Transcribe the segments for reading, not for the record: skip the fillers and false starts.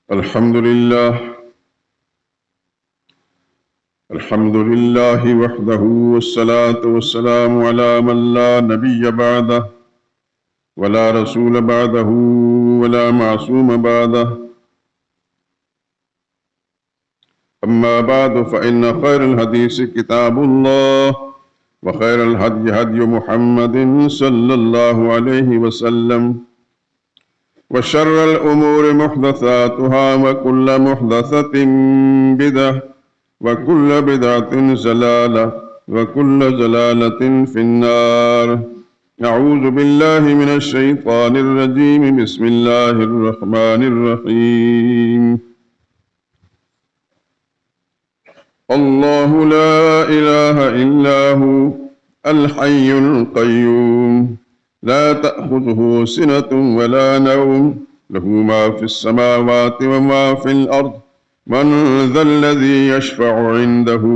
الحمد لله وحده والصلاة والسلام على من لا نبي بعده ولا رسول بعده ولا معصوم بعده. أما بعد فإن خير الحديث كتاب الله وخير الهدي هدي محمد صلى الله عليه وسلم وشر الأمور محدثاتها وكل محدثة بدعة وكل بدعة ضلالة وكل ضلالة في النار. أعوذ بالله من الشيطان الرجيم. بسم الله الرحمن الرحيم. الله لا إله إلا هو الحي القيوم لا تأخذه سنة ولا نوم له ما في السماوات وما في الأرض من ذا الذي يشفع عنده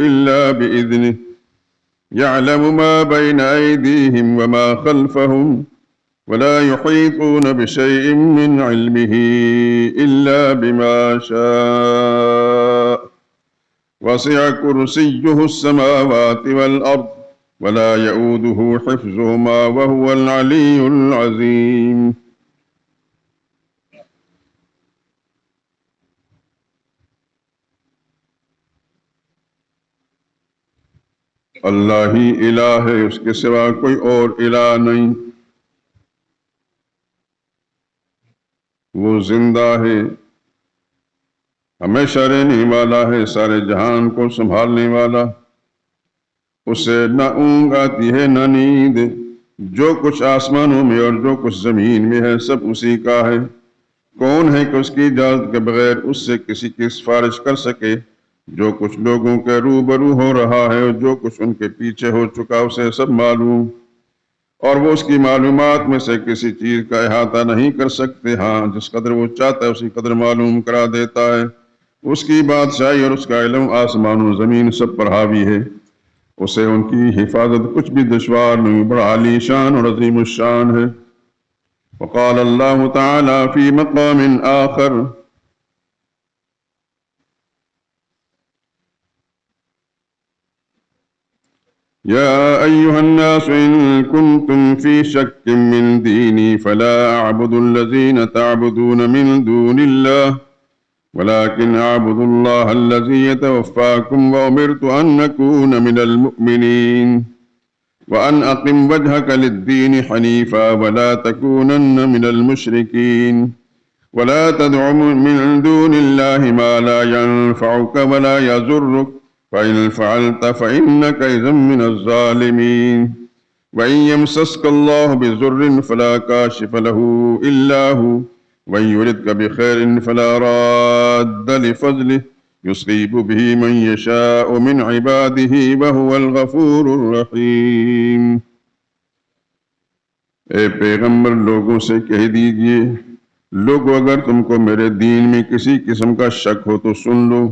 إلا بإذنه يعلم ما بين أيديهم وما خلفهم ولا يحيطون بشيء من علمه إلا بما شاء وسع كرسيه السماوات والأرض ولا يؤوده حفظهما وهو العلي العظيم. اللہ ہی الہ ہے، اس کے سوا کوئی اور الہ نہیں۔ وہ زندہ ہے، ہمیشہ رہنے والا ہے، سارے جہان کو سنبھالنے والا۔ اسے نہ اونگ آتی ہے نہ نیند، جو کچھ آسمانوں میں اور جو کچھ زمین میں ہے سب اسی کا ہے۔ کون ہے کہ اس کی اجازت کے بغیر اس سے کسی کی سفارش کر سکے؟ جو کچھ لوگوں کے روبرو ہو رہا ہے اور جو کچھ ان کے پیچھے ہو چکا اسے سب معلوم، اور وہ اس کی معلومات میں سے کسی چیز کا احاطہ نہیں کر سکتے۔ ہاں، جس قدر وہ چاہتا ہے اسی قدر معلوم کرا دیتا ہے۔ اس کی بادشاہی اور اس کا علم آسمان و زمین سب پر حاوی ہے۔ اسے ان کی حفاظت کچھ بھی دشوار نہیں، بڑا عالی شان اور عظیم الشان ہے۔ وقال اللہ تعالی فی مقام آخر يا أيها الناس إن كنتم في شك من ديني فلا أعبد الذين تعبدون من دون الله ولكن أعبد الله الذي يتوفاكم وأمرت أن أكون من المؤمنين وأن أقم وجهك للدين حنيفا ولا تكونن من المشركين ولا تدع من دون الله ما لا ينفعك ولا يضرك فإن فعلت فإنك إذا من الظالمين وإن يمسسك الله بضر فلا كاشف له إلا هو وإن يردك بخير فلا راد لفضله يصيب به من يشاء من عباده وهو الغفور الرحيم۔ اے پیغمبر، لوگوں سے کہہ دیجئے، لوگو اگر تم کو میرے دین میں کسی قسم کا شک ہو تو سن لو۔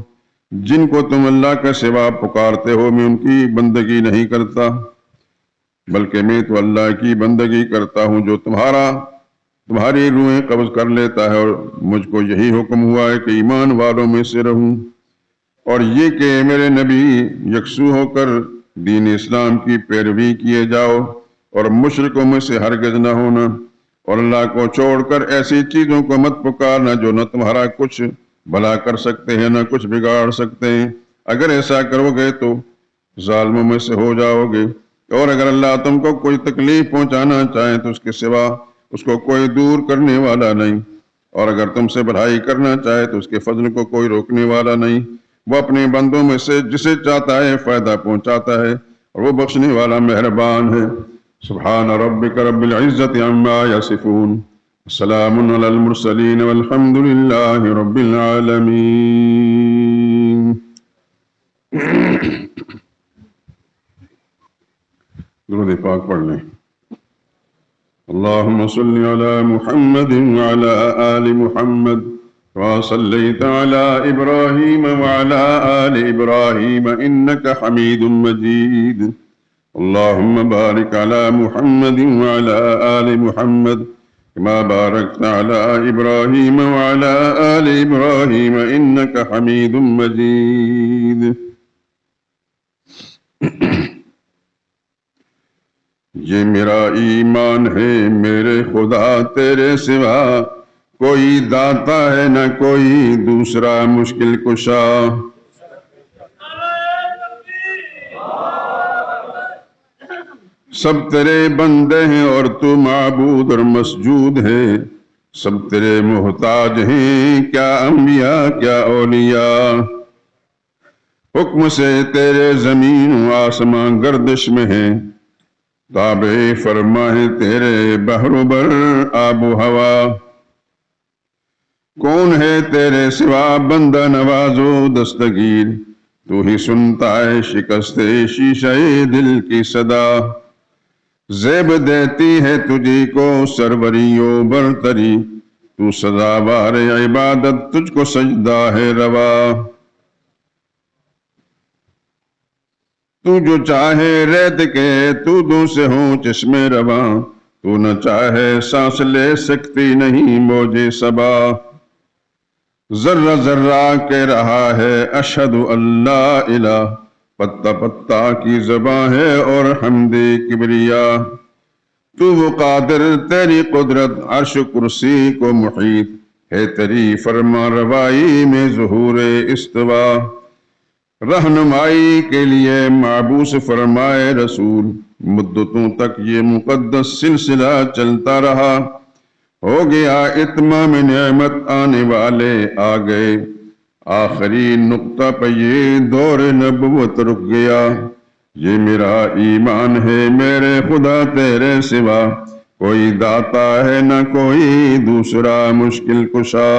جن کو تم اللہ کا سوا پکارتے ہو میں ان کی بندگی نہیں کرتا، بلکہ میں تو اللہ کی بندگی کرتا ہوں جو تمہاری روحیں قبض کر لیتا ہے، اور مجھ کو یہی حکم ہوا ہے کہ ایمان والوں میں سے رہوں، اور یہ کہ میرے نبی یکسو ہو کر دین اسلام کی پیروی کیے جاؤ اور مشرکوں میں سے ہرگز نہ ہونا، اور اللہ کو چھوڑ کر ایسی چیزوں کو مت پکارنا جو نہ تمہارا کچھ بھلا کر سکتے ہیں نہ کچھ بگاڑ سکتے ہیں۔ اگر ایسا کرو گے تو ظالموں میں سے ہو جاؤ گے، اور اگر اللہ تم کو کوئی تکلیف پہنچانا چاہے تو اس کے سوا اس کو کوئی دور کرنے والا نہیں، اور اگر تم سے بھلائی کرنا چاہے تو اس کے فضل کو کوئی روکنے والا نہیں۔ وہ اپنے بندوں میں سے جسے چاہتا ہے فائدہ پہنچاتا ہے، اور وہ بخشنے والا مہربان ہے۔ سبحان ربک رب العزت عما یصفون، سلام علی المرسلین والحمد للہ رب العالمین۔ درود پاک پڑھ لیں۔ اللهم صل على محمد وعلى آل محمد وصليت على إبراهيم وعلى آل إبراهيم إنك حميد مجيد۔ اللهم بارك على محمد وعلى آل محمد كما باركت على إبراهيم وعلى آل إبراهيم إنك حميد مجيد. یہ میرا ایمان ہے میرے خدا تیرے سوا کوئی داتا ہے نہ کوئی دوسرا مشکل کشا. سب تیرے بندے ہیں اور تو معبود اور مسجود ہے. سب تیرے محتاج ہیں، کیا انبیاء کیا اولیاء. حکم سے تیرے زمین و آسمان گردش میں ہیں، تابع فرما ہے تیرے بحر و بر آب و ہوا. کون ہے تیرے سوا بندہ نواز و دستگیر، تو ہی سنتا ہے شکست شیشہ دل کی صدا. زیب دیتی ہے تجھی کو سروری و برتری، تو سزاوار عبادت تجھ کو سجدہ ہے روا. تو جو چاہے ریت کے تودوں سے ہو چشمے رواں، تو نہ چاہے سانس لے سکتی نہیں موجے صبا. ذرہ ذرہ کہہ رہا ہے اشہد اللہ الہ، پتا پتا کی زباں ہے اور حمد کبریا. تو وہ قادر تیری قدرت عرش کرسی کو محیط ہے، تیری فرما روائی میں ظہور استوا. رہنمائی کے لیے معبوس فرمائے رسول، مدتوں تک یہ مقدس سلسلہ چلتا رہا. ہو گیا اتمام نعمت آنے والے آ گئے، آخری نقطہ پہ یہ دور نبوت رک گیا. یہ میرا ایمان ہے میرے خدا تیرے سوا کوئی داتا ہے نہ کوئی دوسرا مشکل کشا.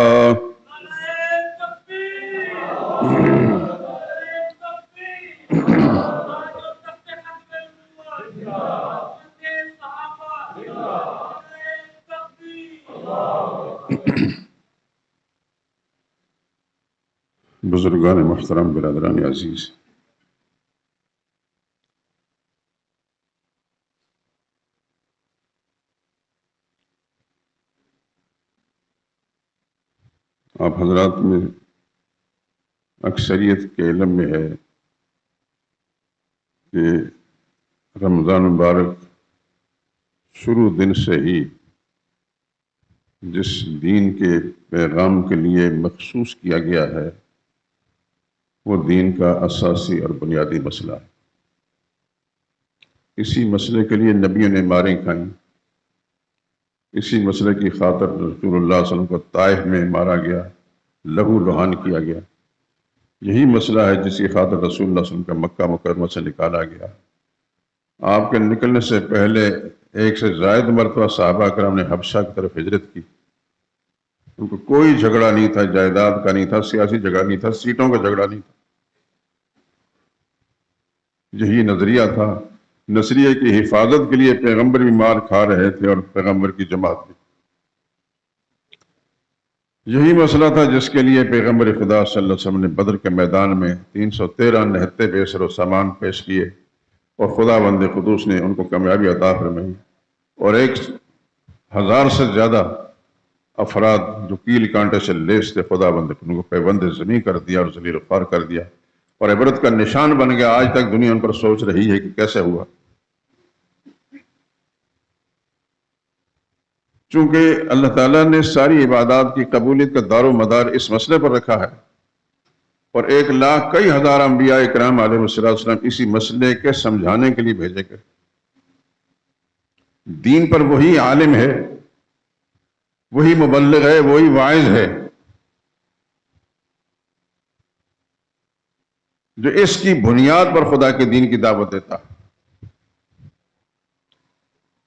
بزرگان محترم، برادران عزیز، آپ حضرات میں اکثریت کے علم میں ہے کہ رمضان مبارک شروع دن سے ہی جس دین کے پیغام کے لیے مخصوص کیا گیا ہے وہ دین کا اساسی اور بنیادی مسئلہ ہے. اسی مسئلے کے لیے نبیوں نے ماریں کھائیں، اسی مسئلے کی خاطر رسول اللہ صلی اللہ علیہ وسلم کو طائف میں مارا گیا، لہو لہان کیا گیا. یہی مسئلہ ہے جس کی خاطر رسول اللہ صلی اللہ علیہ وسلم کا مکہ مکرمہ سے نکالا گیا. آپ کے نکلنے سے پہلے ایک سے زائد مرتبہ صحابہ کرام نے حبشہ کی طرف ہجرت کی. ان کو کوئی جھگڑا نہیں تھا، جائیداد کا نہیں تھا، سیاسی جھگڑا نہیں تھا، سیٹوں کا جھگڑا نہیں تھا. یہی نظریہ تھا. نظریے کی حفاظت کے لیے پیغمبر بھی مار کھا رہے تھے اور پیغمبر کی جماعت بھی. یہی مسئلہ تھا جس کے لیے پیغمبر خدا صلی اللہ علیہ وسلم نے بدر کے میدان میں 313 نہتے بے سر و سامان پیش کیے اور خدا بند قدوس نے ان کو کامیابی عطا فرمائی. اور 1000 سے زیادہ افراد جو کیل کانٹے سے لیس تھے، خدا بند ان کو پیوند زمین کر دیا اور ذلیل و خوار کر دیا اور عبرت کا نشان بن گیا. آج تک دنیا ان پر سوچ رہی ہے کہ کیسے ہوا. چونکہ اللہ تعالیٰ نے ساری عبادات کی قبولیت کا دار و مدار اس مسئلے پر رکھا ہے اور 1 لاکھ کئی ہزار انبیاء اکرام علیہ السلام اسی مسئلے کے سمجھانے کے لیے بھیجے گئے. دین پر وہی عالم ہے، وہی مبلغ ہے، وہی واعظ ہے جو اس کی بنیاد پر خدا کے دین کی دعوت دیتا ہے.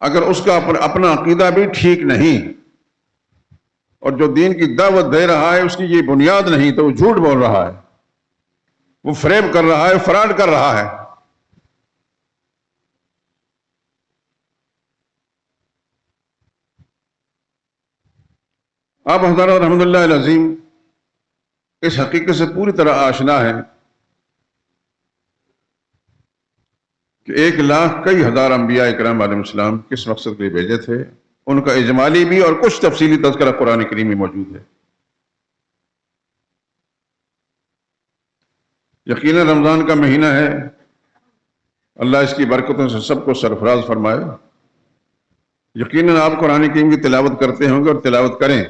اگر اس کا اپنا عقیدہ بھی ٹھیک نہیں اور جو دین کی دعوت دے رہا ہے اس کی یہ بنیاد نہیں تو وہ جھوٹ بول رہا ہے، وہ فریب کر رہا ہے، فراڈ کر رہا ہے. آپ حضرات الحمدللہ العظیم اس حقیقت سے پوری طرح آشنا ہے کہ 1 لاکھ کئی ہزار انبیاء اکرام علیہ السلام کس مقصد کے لیے بھیجے تھے؟ ان کا اجمالی بھی اور کچھ تفصیلی تذکرہ قرآن کریم میں موجود ہے۔ یقیناً رمضان کا مہینہ ہے، اللہ اس کی برکتوں سے سب کو سرفراز فرمائے۔ یقیناً آپ قرآن کریم کی تلاوت کرتے ہوں گے اور تلاوت کریں،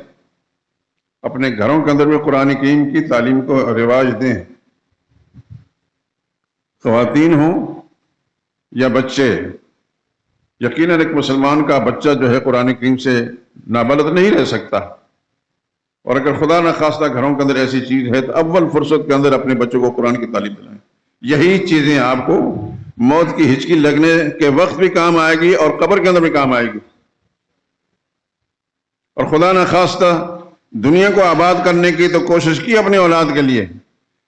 اپنے گھروں کے اندر بھی قرآن کریم کی تعلیم کو رواج دیں، خواتین ہوں یا بچے۔ یقیناً ایک مسلمان کا بچہ جو ہے قرآن کریم سے نابلد نہیں رہ سکتا، اور اگر خدا نخواستہ گھروں کے اندر ایسی چیز ہے تو اول فرصت کے اندر اپنے بچوں کو قرآن کی تعلیم دلائیں۔ یہی چیزیں آپ کو موت کی ہچکی لگنے کے وقت بھی کام آئے گی اور قبر کے اندر بھی کام آئے گی۔ اور خدا نخواستہ دنیا کو آباد کرنے کی تو کوشش کی اپنے اولاد کے لیے،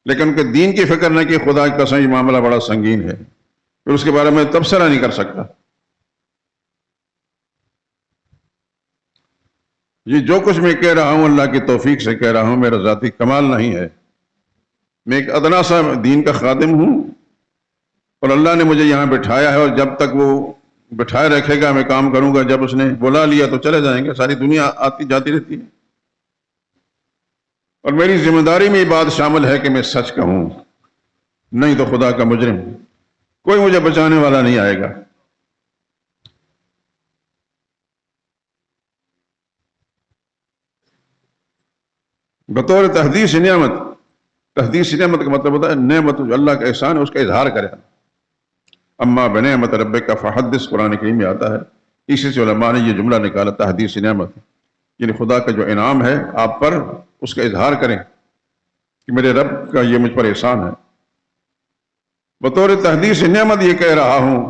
لیکن ان کے دین کی فکر نہ کی، خدا کی قسم یہ معاملہ بڑا سنگین ہے، پھر اس کے بارے میں تبصرہ نہیں کر سکتا۔ یہ جو کچھ میں کہہ رہا ہوں اللہ کی توفیق سے کہہ رہا ہوں، میرا ذاتی کمال نہیں ہے، میں ایک ادنا سا دین کا خادم ہوں، اور اللہ نے مجھے یہاں بٹھایا ہے، اور جب تک وہ بٹھائے رکھے گا میں کام کروں گا، جب اس نے بلا لیا تو چلے جائیں گے۔ ساری دنیا آتی جاتی رہتی ہے، اور میری ذمہ داری میں یہ بات شامل ہے کہ میں سچ کہوں، نہیں تو خدا کا مجرم کوئی مجھے بچانے والا نہیں آئے گا۔ بطور تحدیث نعمت، تحدیث نعمت کا مطلب ہوتا ہے نعمت جو اللہ کا احسان ہے اس کا اظہار کرے۔ اما بنعمت ربک فحدث، قرآن کریم میں آتا ہے، اسی سے علماء نے یہ جملہ نکالا تحدیث نعمت، یعنی خدا کا جو انعام ہے آپ پر اس کا اظہار کریں کہ میرے رب کا یہ مجھ پر احسان ہے۔ بطور تحدیث نعمت یہ کہہ رہا ہوں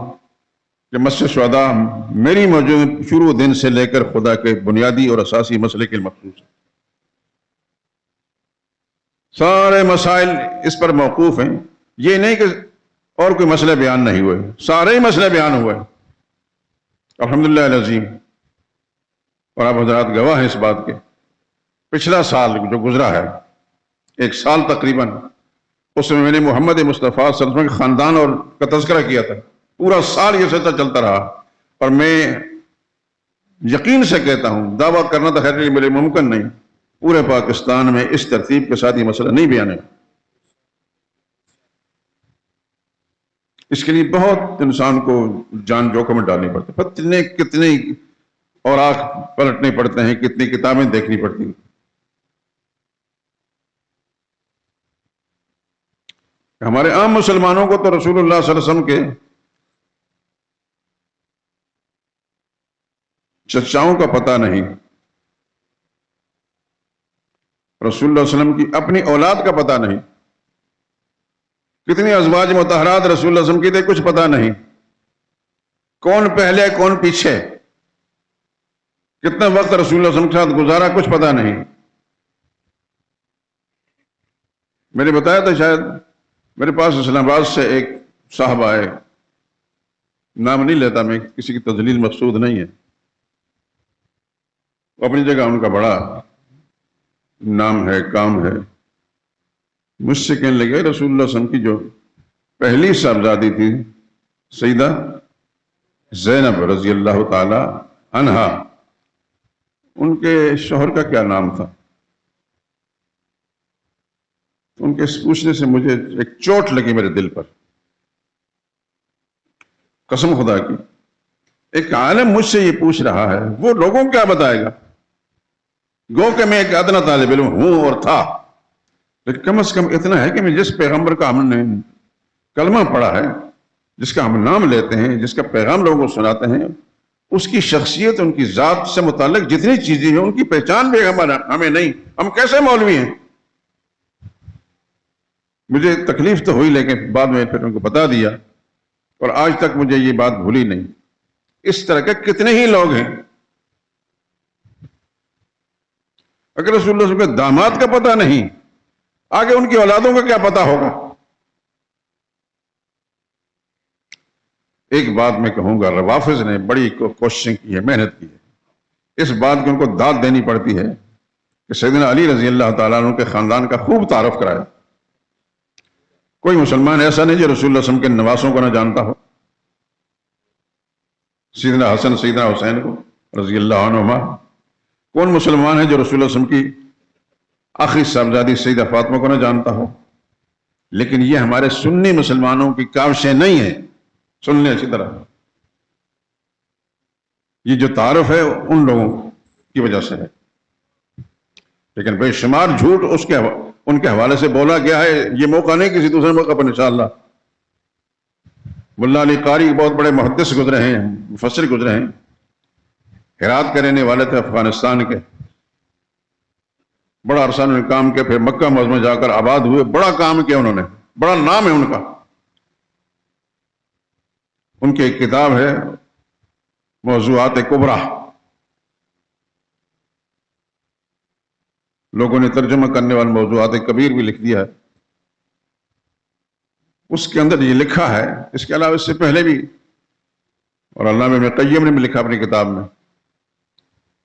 کہ مسجد شہداء میری موجود شروع دن سے لے کر خدا کے بنیادی اور اساسی مسئلے کے مخصوص ہے۔ سارے مسائل اس پر موقوف ہیں، یہ نہیں کہ اور کوئی مسئلے بیان نہیں ہوئے، سارے ہی مسئلے بیان ہوئے الحمدللہ العظیم۔ اور آپ حضرات گواہ ہیں اس بات کے، پچھلا سال جو گزرا ہے، ایک سال تقریباً، اس میں میں نے محمد مصطفیٰ صلی اللہ علیہ وسلم کے خاندان اور کا تذکرہ کیا تھا، پورا سال یہ سلسلہ چلتا رہا، اور میں یقین سے کہتا ہوں، دعویٰ کرنا تو خیر میرے ممکن نہیں، پورے پاکستان میں اس ترتیب کے ساتھ یہ مسئلہ نہیں بیان ہے۔ اس کے لیے بہت انسان کو جان جوکھم میں ڈالنی پڑتی، پتہ کتنے اوراق پلٹنے پڑتے ہیں، کتنی کتابیں دیکھنی پڑتی ہیں۔ ہمارے عام مسلمانوں کو تو رسول اللہ صلی اللہ علیہ وسلم کے چچاؤں کا پتہ نہیں، رسول اللہ علیہ وسلم کی اپنی اولاد کا پتہ نہیں، کتنی ازواج مطہرات رسول اللہ علیہ وسلم کی تھے کچھ پتہ نہیں، کون پہلے کون پیچھے، کتنا وقت رسول اللہ علیہ وسلم کے ساتھ گزارا کچھ پتہ نہیں۔ میں نے بتایا تھا شاید، میرے پاس اسلام آباد سے ایک صاحب آئے، نام نہیں لیتا میں، کسی کی تذلیل مقصود نہیں ہے، اپنی جگہ ان کا بڑا نام ہے، کام ہے۔ مجھ سے کہنے لگے رسول اللہ صلی اللہ علیہ وسلم کی جو پہلی صاحبزادی تھی سیدہ زینب رضی اللہ تعالی عنہا، ان کے شوہر کا کیا نام تھا؟ ان کے اس پوچھنے سے مجھے ایک چوٹ لگی میرے دل پر، قسم خدا کی۔ ایک عالم مجھ سے یہ پوچھ رہا ہے، وہ لوگوں کو کیا بتائے گا؟ گو کہ میں ایک ادنا طالب علم ہوں اور تھا، لیکن کم از کم اتنا ہے کہ میں جس پیغمبر کا ہم نے کلمہ پڑھا ہے، جس کا ہم نام لیتے ہیں، جس کا پیغام لوگوں کو سناتے ہیں، اس کی شخصیت، ان کی ذات سے متعلق جتنی چیزیں ہیں ان کی پہچان بھی ہمیں نہیں، ہم کیسے مولوی ہیں؟ مجھے تکلیف تو ہوئی، لیکن بعد میں پھر ان کو بتا دیا، اور آج تک مجھے یہ بات بھولی نہیں۔ اس طرح کے کتنے ہی لوگ ہیں۔ اگر رسول اللہ صلی اللہ علیہ وسلم کے داماد کا پتہ نہیں، آگے ان کی اولادوں کا کیا پتہ ہوگا؟ ایک بات میں کہوں گا، روافض نے بڑی کوششیں کی ہے، محنت کی ہے، اس بات کی ان کو داد دینی پڑتی ہے کہ سیدنا علی رضی اللہ تعالیٰ عنہ کے خاندان کا خوب تعارف کرایا۔ کوئی مسلمان ایسا نہیں جو رسول اللہ صلی اللہ علیہ وسلم کے نواسوں کو نہ جانتا ہو، سیدنا حسن، سیدنا حسین کو، رضی اللہ عنہما. کون مسلمان ہے جو رسول اللہ صلی اللہ علیہ وسلم کی آخری صاحبزادی سیدہ فاطمہ کو نہ جانتا ہو؟ لیکن یہ ہمارے سنی مسلمانوں کی کاوشیں نہیں ہیں. سن لیں اچھی طرح، یہ جو تعارف ہے ان لوگوں کی وجہ سے ہے، لیکن بے شمار جھوٹ ان کے حوالے سے بولا گیا ہے. یہ موقع نہیں، کسی دوسرے موقع پر انشاءاللہ. ملا علی قاری بہت بڑے محدث گزرے ہیں، مفسر گزرے ہیں، ہرات کے رہنے والے تھے، افغانستان کے. بڑا عرصہ انہوں نے کام کیا، پھر مکہ معظمہ جا کر آباد ہوئے. بڑا کام کیا انہوں نے، بڑا نام ہے ان کا. ان کی ایک کتاب ہے موضوعات کبریٰ، لوگوں نے ترجمہ کرنے والے موضوعات کبیر بھی لکھ دیا ہے. اس کے اندر یہ لکھا ہے، اس کے علاوہ اس سے پہلے بھی، اور علامہ ابن قیم نے بھی لکھا اپنی کتاب میں،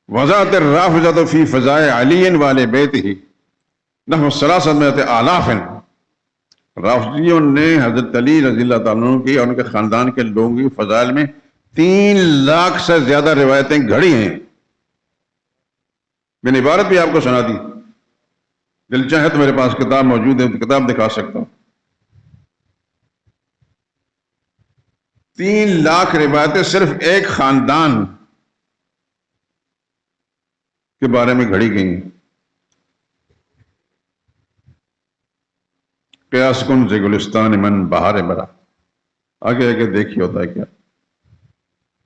وضاحت الرافضہ فی فضائل علی والے بیت ہی نحو 300,000. رافضیوں نے حضرت علی رضی اللہ تعالیٰ عنہ کی اور ان کے خاندان کے لوگوں کی فضائل میں 3 لاکھ سے زیادہ روایتیں گھڑی ہیں. میں نے عبارت بھی آپ کو سنا دی، دل چاہے تو میرے پاس کتاب موجود ہے، کتاب دکھا سکتا ہوں. 3 لاکھ روایتیں صرف ایک خاندان کے بارے میں گھڑی گئی ہیں. قیاس کن ز گلستان من بہار برا، آگے آگے دیکھیے ہوتا ہے کیا.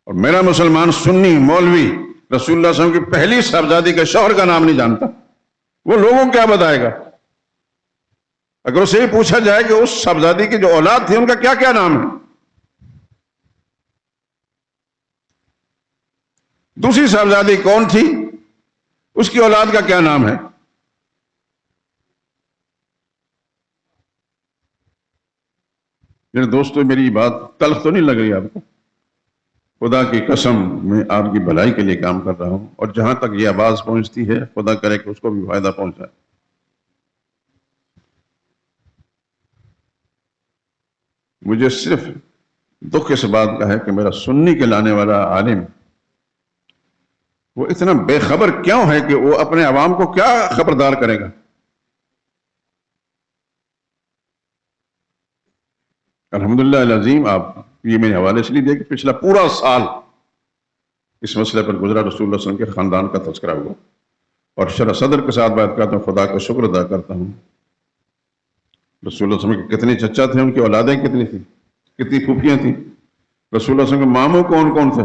اور میرا مسلمان سنی مولوی رسول اللہ صلی اللہ علیہ وسلم کی پہلی صاحبزادی کے شوہر کا نام نہیں جانتا، وہ لوگوں کیا بتائے گا؟ اگر اسے یہ پوچھا جائے کہ اس صاحبزادی کی جو اولاد تھی ان کا کیا کیا نام ہے، دوسری صاحبزادی کون تھی، اس کی اولاد کا کیا نام ہے؟ میرے دوستو، میری بات تلخ تو نہیں لگ رہی آپ کو؟ خدا کی قسم میں آپ کی بھلائی کے لیے کام کر رہا ہوں، اور جہاں تک یہ آواز پہنچتی ہے خدا کرے کہ اس کو بھی فائدہ پہنچائے. مجھے صرف دکھ اس بات کا ہے کہ میرا سنی کے لانے والا عالم وہ اتنا بے خبر کیوں ہے کہ وہ اپنے عوام کو کیا خبردار کرے گا. الحمدللہ العظیم، آپ یہ میرے حوالے سے لیے کہ پچھلا پورا سال اس مسئلے پر گزرا، رسول اللہ صلی اللہ علیہ وسلم کے خاندان کا تذکرہ ہوا، اور شرح صدر کے ساتھ بات کرتا ہوں، خدا کا شکر ادا کرتا ہوں. رسول اللہ صلی اللہ علیہ وسلم کے کتنے چچا تھے، ان کی اولادیں کتنی تھیں، کتنی پھوپھیاں تھیں. رسول اللہ صلی اللہ علیہ وسلم کے ماموں کون کون تھے،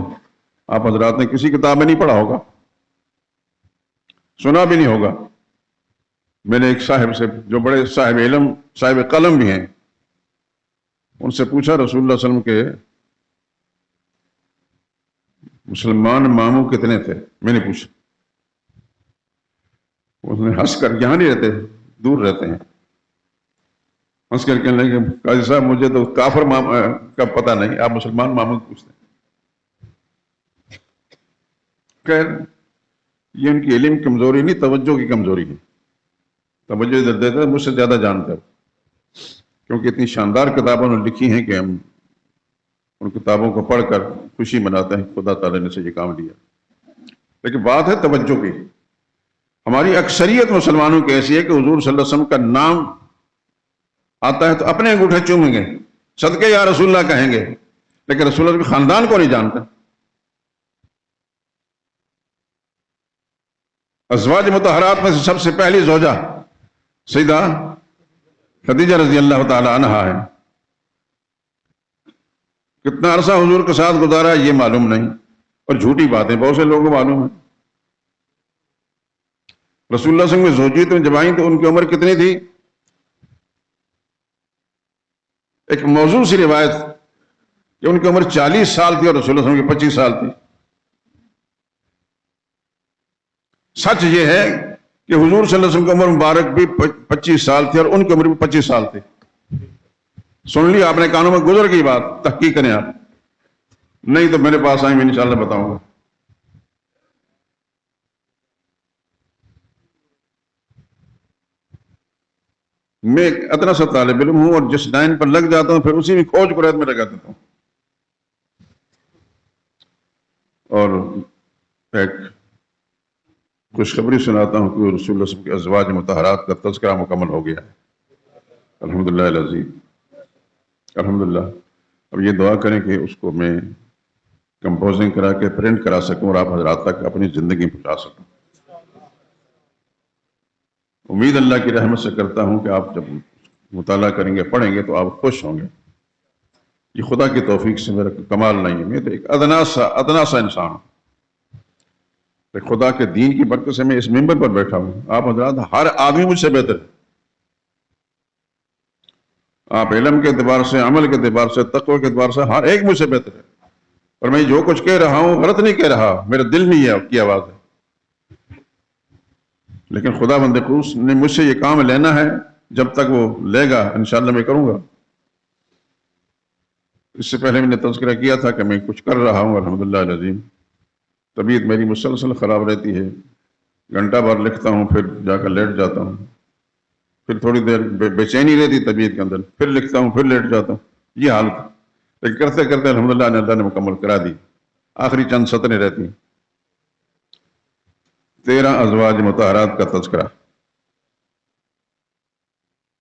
آپ حضرات نے کسی کتاب میں نہیں پڑھا ہوگا، سنا بھی نہیں ہوگا. میں نے ایک صاحب سے، جو بڑے صاحب علم صاحب قلم بھی ہیں، ان سے پوچھا رسول اللہ صلی اللہ علیہ وسلم کے مسلمان ماموں کتنے تھے، میں نے پوچھا. اس نے ہنس کر، یہاں نہیں رہتے، دور رہتے ہیں، ہنس کر کہنے لگے قاضی صاحب مجھے تو کافر ماموں کا پتہ نہیں، آپ مسلمان ماموں پوچھتے ہیں. خیر، یہ ان کی علم کی کمزوری نہیں، توجہ کی کمزوری ہے. توجہ ادھر دیتے مجھ سے زیادہ جانتے ہو، کیونکہ اتنی شاندار کتابوں نے لکھی ہیں کہ ہم ان کتابوں کو پڑھ کر خوشی مناتے ہیں، خدا تعالیٰ نے سے یہ کام لیا. لیکن بات ہے توجہ کی. ہماری اکثریت مسلمانوں کی ایسی ہے کہ حضور صلی اللہ علیہ وسلم کا نام آتا ہے تو اپنے انگوٹھے چومیں گے، صدقے یا رسول اللہ کہیں گے، لیکن رسول اللہ کے خاندان کو نہیں جانتے. ازواج مطہرات میں سے سب سے پہلی زوجہ سیدہ خدیجہ رضی اللہ تعالی عنہا ہے. کتنا عرصہ حضور کے ساتھ گزارا یہ معلوم نہیں، اور جھوٹی باتیں بہت سے لوگوں کو معلوم ہے. رسول اللہ صلی اللہ علیہ وسلم کی زوجیت میں جب آئیں تو ان کی عمر کتنی تھی؟ ایک موضوع سی روایت کہ ان کی عمر 40 سال تھی اور رسول اللہ صلی اللہ علیہ وسلم کی 25 سال تھی. سچ یہ ہے کہ حضور صلی اللہ علیہ وسلم کی عمر مبارک بھی 25 سال تھی اور ان کی عمر بھی 25 سال تھی. سن لی آپ نے، کانوں میں گزر گئی بات، تحقیق کریں آپ، نہیں تو میرے پاس آئیں، میں انشاءاللہ بتاؤں گا. میں ایک اتنا سا طالب علم ہوں اور جس لائن پر لگ جاتا ہوں پھر اسی میں کھوج کو رہت میں لگا دیتا ہوں. اور خوشخبری سناتا ہوں کہ رسول اللہ صلی اللہ علیہ وسلم کے ازواج مطہرات کا تذکرہ مکمل ہو گیا ہے۔ الحمدللہ العزیز، الحمدللہ۔ اب یہ دعا کریں کہ اس کو میں کمپوزنگ کرا کے پرنٹ کرا سکوں اور آپ حضرات تک اپنی زندگی پہنچا سکوں۔ امید اللہ کی رحمت سے کرتا ہوں کہ آپ جب مطالعہ کریں گے، پڑھیں گے تو آپ خوش ہوں گے۔ یہ خدا کی توفیق سے میرا کمال نہیں ہے، میں تو ایک ادنا سا انسان ہوں۔ خدا کے دین کی برکت سے میں اس ممبر پر بیٹھا ہوں۔ آپ حضرات ہر آدمی مجھ سے بہتر ہے۔ آپ علم کے اعتبار سے، عمل کے اعتبار سے، تقوی کے اعتبار سے ہر ایک مجھ سے بہتر ہے۔ اور میں جو کچھ کہہ رہا ہوں غلط نہیں کہہ رہا، میرا دل نہیں ہے کی آواز ہے۔ لیکن خدا بند قدوس نے مجھ سے یہ کام لینا ہے، جب تک وہ لے گا انشاءاللہ میں کروں گا۔ اس سے پہلے میں نے تذکرہ کیا تھا کہ میں کچھ کر رہا ہوں، الحمدللہ العظیم۔ طبیعت میری مسلسل خراب رہتی ہے، گھنٹہ بھر لکھتا ہوں پھر جا کر لیٹ جاتا ہوں، پھر تھوڑی دیر بے چینی رہتی طبیعت کے اندر، پھر لکھتا ہوں پھر لیٹ جاتا ہوں، یہ حالت۔ لیکن کرتے کرتے الحمدللہ اللہ نے مکمل کرا دی۔ آخری چند سطریں رہتی ہیں۔ 13 ازواج مطہرات کا تذکرہ،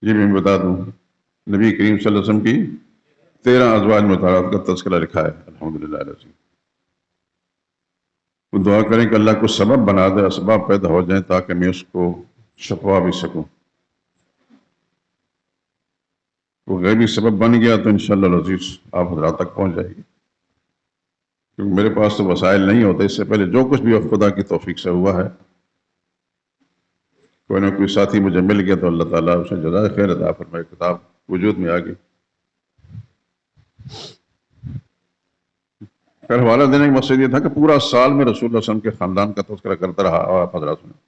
یہ بھی میں بتا دوں، نبی کریم صلی اللہ علیہ وسلم کی 13 ازواج مطہرات کا تذکرہ لکھا ہے، الحمدللہ العظیم۔ وہ دعا کریں کہ اللہ کو سبب بنا دے، اسباب پیدا ہو جائیں تاکہ میں اس کو چھپوا بھی سکوں۔ وہ غیبی سبب بن گیا تو انشاءاللہ العزیز آپ حضرات تک پہنچ جائے گی، کیونکہ میرے پاس تو وسائل نہیں ہوتے۔ اس سے پہلے جو کچھ بھی خدا کی توفیق سے ہوا ہے، کوئی نہ کوئی ساتھی مجھے مل گیا تو اللہ تعالیٰ اسے جزائے خیر عطا فرمائے، کتاب وجود میں آ گئی۔ پھر حوالہ دینے کا مقصد یہ تھا کہ پورا سال میں رسول اللہ صلی اللہ علیہ وسلم کے خاندان کا تذکرہ کرتا رہا، اور آپ حضرات سنیں۔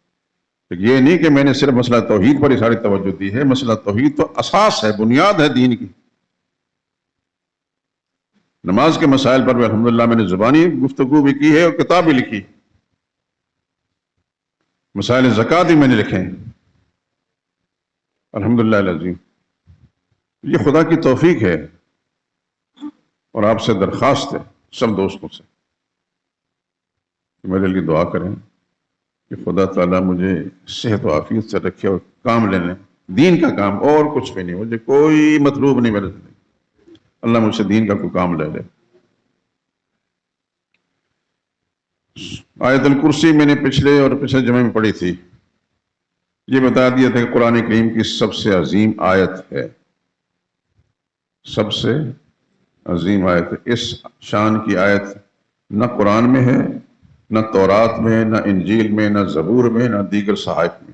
یہ نہیں کہ میں نے صرف مسئلہ توحید پر ہی ساری توجہ دی ہے، مسئلہ توحید تو اساس ہے، بنیاد ہے دین کی۔ نماز کے مسائل پر بھی الحمدللہ میں نے زبانی گفتگو بھی کی ہے اور کتاب بھی لکھی۔ مسائل زکوٰۃ بھی میں نے لکھے ہیں، الحمدللہ العظیم۔ یہ خدا کی توفیق ہے، اور آپ سے درخواست ہے سب دوستوں سے کہ میرے لیے دعا کریں کہ خدا تعالیٰ مجھے صحت و عافیت سے رکھے اور کام لینے، دین کا کام، اور کچھ بھی نہیں، مجھے کوئی مطلوب نہیں میرے زندگی، اللہ مجھ سے دین کا کوئی کام لے لے۔ آیت الکرسی میں نے پچھلے جمعے میں پڑھی تھی۔ یہ بتا دیا تھا کہ قرآن کریم کی سب سے عظیم آیت ہے، سب سے عظیم آیت ہے۔ اس شان کی آیت نہ قرآن میں ہے، نہ تورات میں، نہ انجیل میں، نہ زبور میں، نہ دیگر صحائف میں۔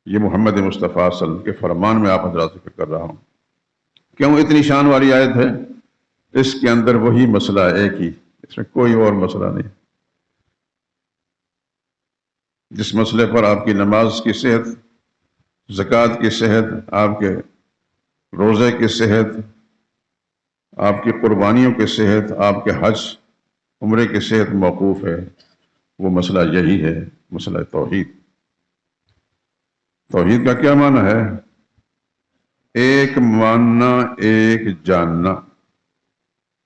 یہ محمد مصطفیٰ صلی اللہ علیہ وسلم کے فرمان میں آپ حضرات ذکر کر رہا ہوں۔ کیوں اتنی شان والی آیت ہے؟ اس کے اندر وہی مسئلہ ہے، ایک ہی، اس میں کوئی اور مسئلہ نہیں۔ جس مسئلے پر آپ کی نماز کی صحت، زکوٰۃ کی صحت، آپ کے روزے کی صحت، آپ کی قربانیوں کی صحت، آپ کے حج عمرے کی صحت موقوف ہے، وہ مسئلہ یہی ہے، مسئلہ توحید۔ توحید کا کیا معنی ہے؟ ایک ماننا، ایک جاننا۔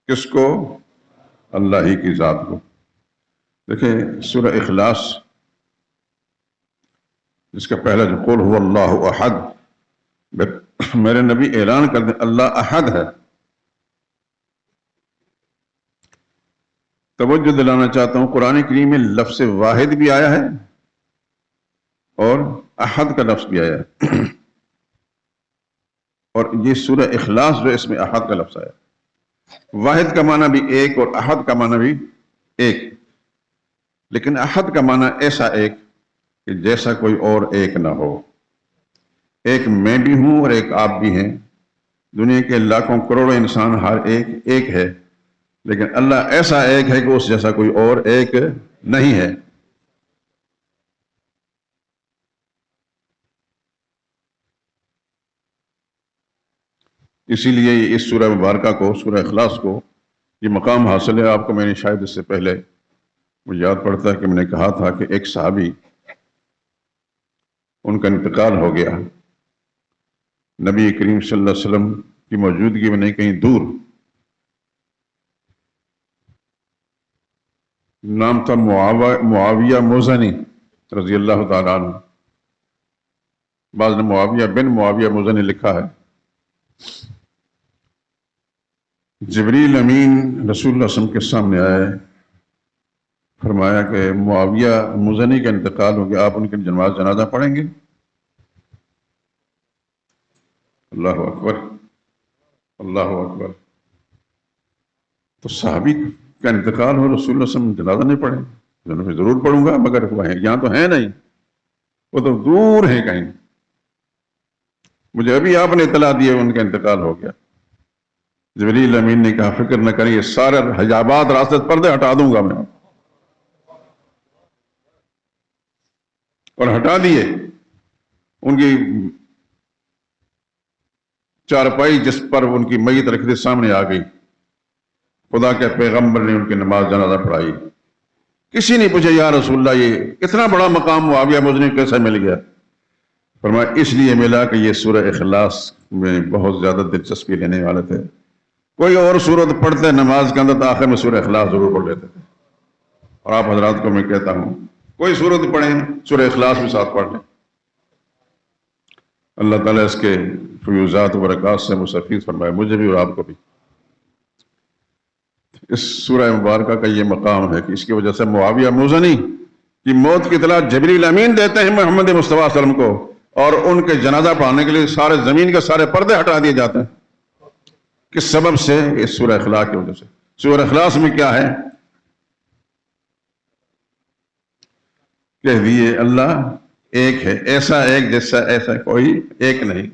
کس کو؟ اللہ ہی کی ذات کو۔ دیکھیں سورہ اخلاص، جس کا پہلا جو قل هو اللہ احد، میرے نبی اعلان کر دیں اللہ احد ہے۔ توجہ دلانا چاہتا ہوں، قرآن کریم میں لفظ واحد بھی آیا ہے اور احد کا لفظ بھی آیا ہے، اور یہ سورہ اخلاص جو اس میں احد کا لفظ آیا ہے۔ واحد کا معنی بھی ایک اور احد کا معنی بھی ایک، لیکن احد کا معنی ایسا ایک کہ جیسا کوئی اور ایک نہ ہو۔ ایک میں بھی ہوں اور ایک آپ بھی ہیں، دنیا کے لاکھوں کروڑوں انسان ہر ایک ایک ہے، لیکن اللہ ایسا ایک ہے کہ اس جیسا کوئی اور ایک نہیں ہے۔ اسی لیے اس سورہ مبارکہ کو، سورہ اخلاص کو، یہ مقام حاصل ہے۔ آپ کو میں نے شاید اس سے پہلے مجھے یاد پڑتا ہے کہ میں نے کہا تھا کہ ایک صحابی، ان کا انتقال ہو گیا، نبی کریم صلی اللہ علیہ وسلم کی موجودگی میں نہیں، کہیں دور۔ نام تھا معاویہ موزنی، رضی اللہ تعالیٰ عنہ، بعض نے معاویہ بن معاویہ مزنی لکھا ہے، جبریل امین رسول اللہ صلی اللہ علیہ وسلم کے سامنے آئے، فرمایا کہ معاویہ مزنی کا انتقال ہو گیا، آپ ان کی جنازہ پڑھیں گے؟ اللہ اکبر، اللہ اکبر۔ تو صحابی کا انتقال ہو، رسول اللہ صلی اللہ علیہ وسلم جنازہ نہیں پڑھیں؟ میں ضرور پڑھوں گا، مگر وہ یہاں تو ہیں نہیں، وہ تو دور ہیں کہیں، مجھے ابھی آپ نے اطلاع دی ہے ان کا انتقال ہو گیا۔ جبریل امین نے کہا فکر نہ کریے، سارے حجابات راستے پردے ہٹا دوں گا میں، اور ہٹا دیے۔ ان کی چارپائی جس پر ان کی میت رکھی تھی سامنے آ گئی، خدا کے پیغمبر نے ان کی نماز جنازہ پڑھائی۔ کسی نے پوچھا یا رسول اللہ یہ اتنا بڑا مقام معاویہ مزنی کیسے مل گیا؟ فرمایا اس لیے ملا کہ یہ سورہ اخلاص میں بہت زیادہ دلچسپی لینے والے تھے، کوئی اور سورت پڑھتے نماز کے اندر تو آخر میں سورہ اخلاص ضرور پڑھ لیتے تھے، اور آپ حضرات کو میں کہتا ہوں کوئی سورت پڑھیں سورہ اخلاص بھی ساتھ پڑھ لیں، اللہ تعالیٰ اس کے فیوزات و برکات سے مستفید فرمائے مجھے بھی اور آپ کو بھی۔ اس سورہ مبارکہ کا یہ مقام ہے کہ اس کی وجہ سے معاویہ مزنی کی موت کی اطلاع جبریل امین دیتے ہیں محمد مصطفیٰ صلی اللہ علیہ وسلم کو، اور ان کے جنازہ پڑھانے کے لیے سارے زمین کے سارے پردے ہٹا دیے جاتے ہیں۔ کس سبب سے؟ اس سورہ اخلاص کی وجہ سے۔ سورہ اخلاص میں کیا ہے؟ کہہ دیے اللہ ایک ہے، ایسا ایک جیسا ایسا کوئی ایک نہیں،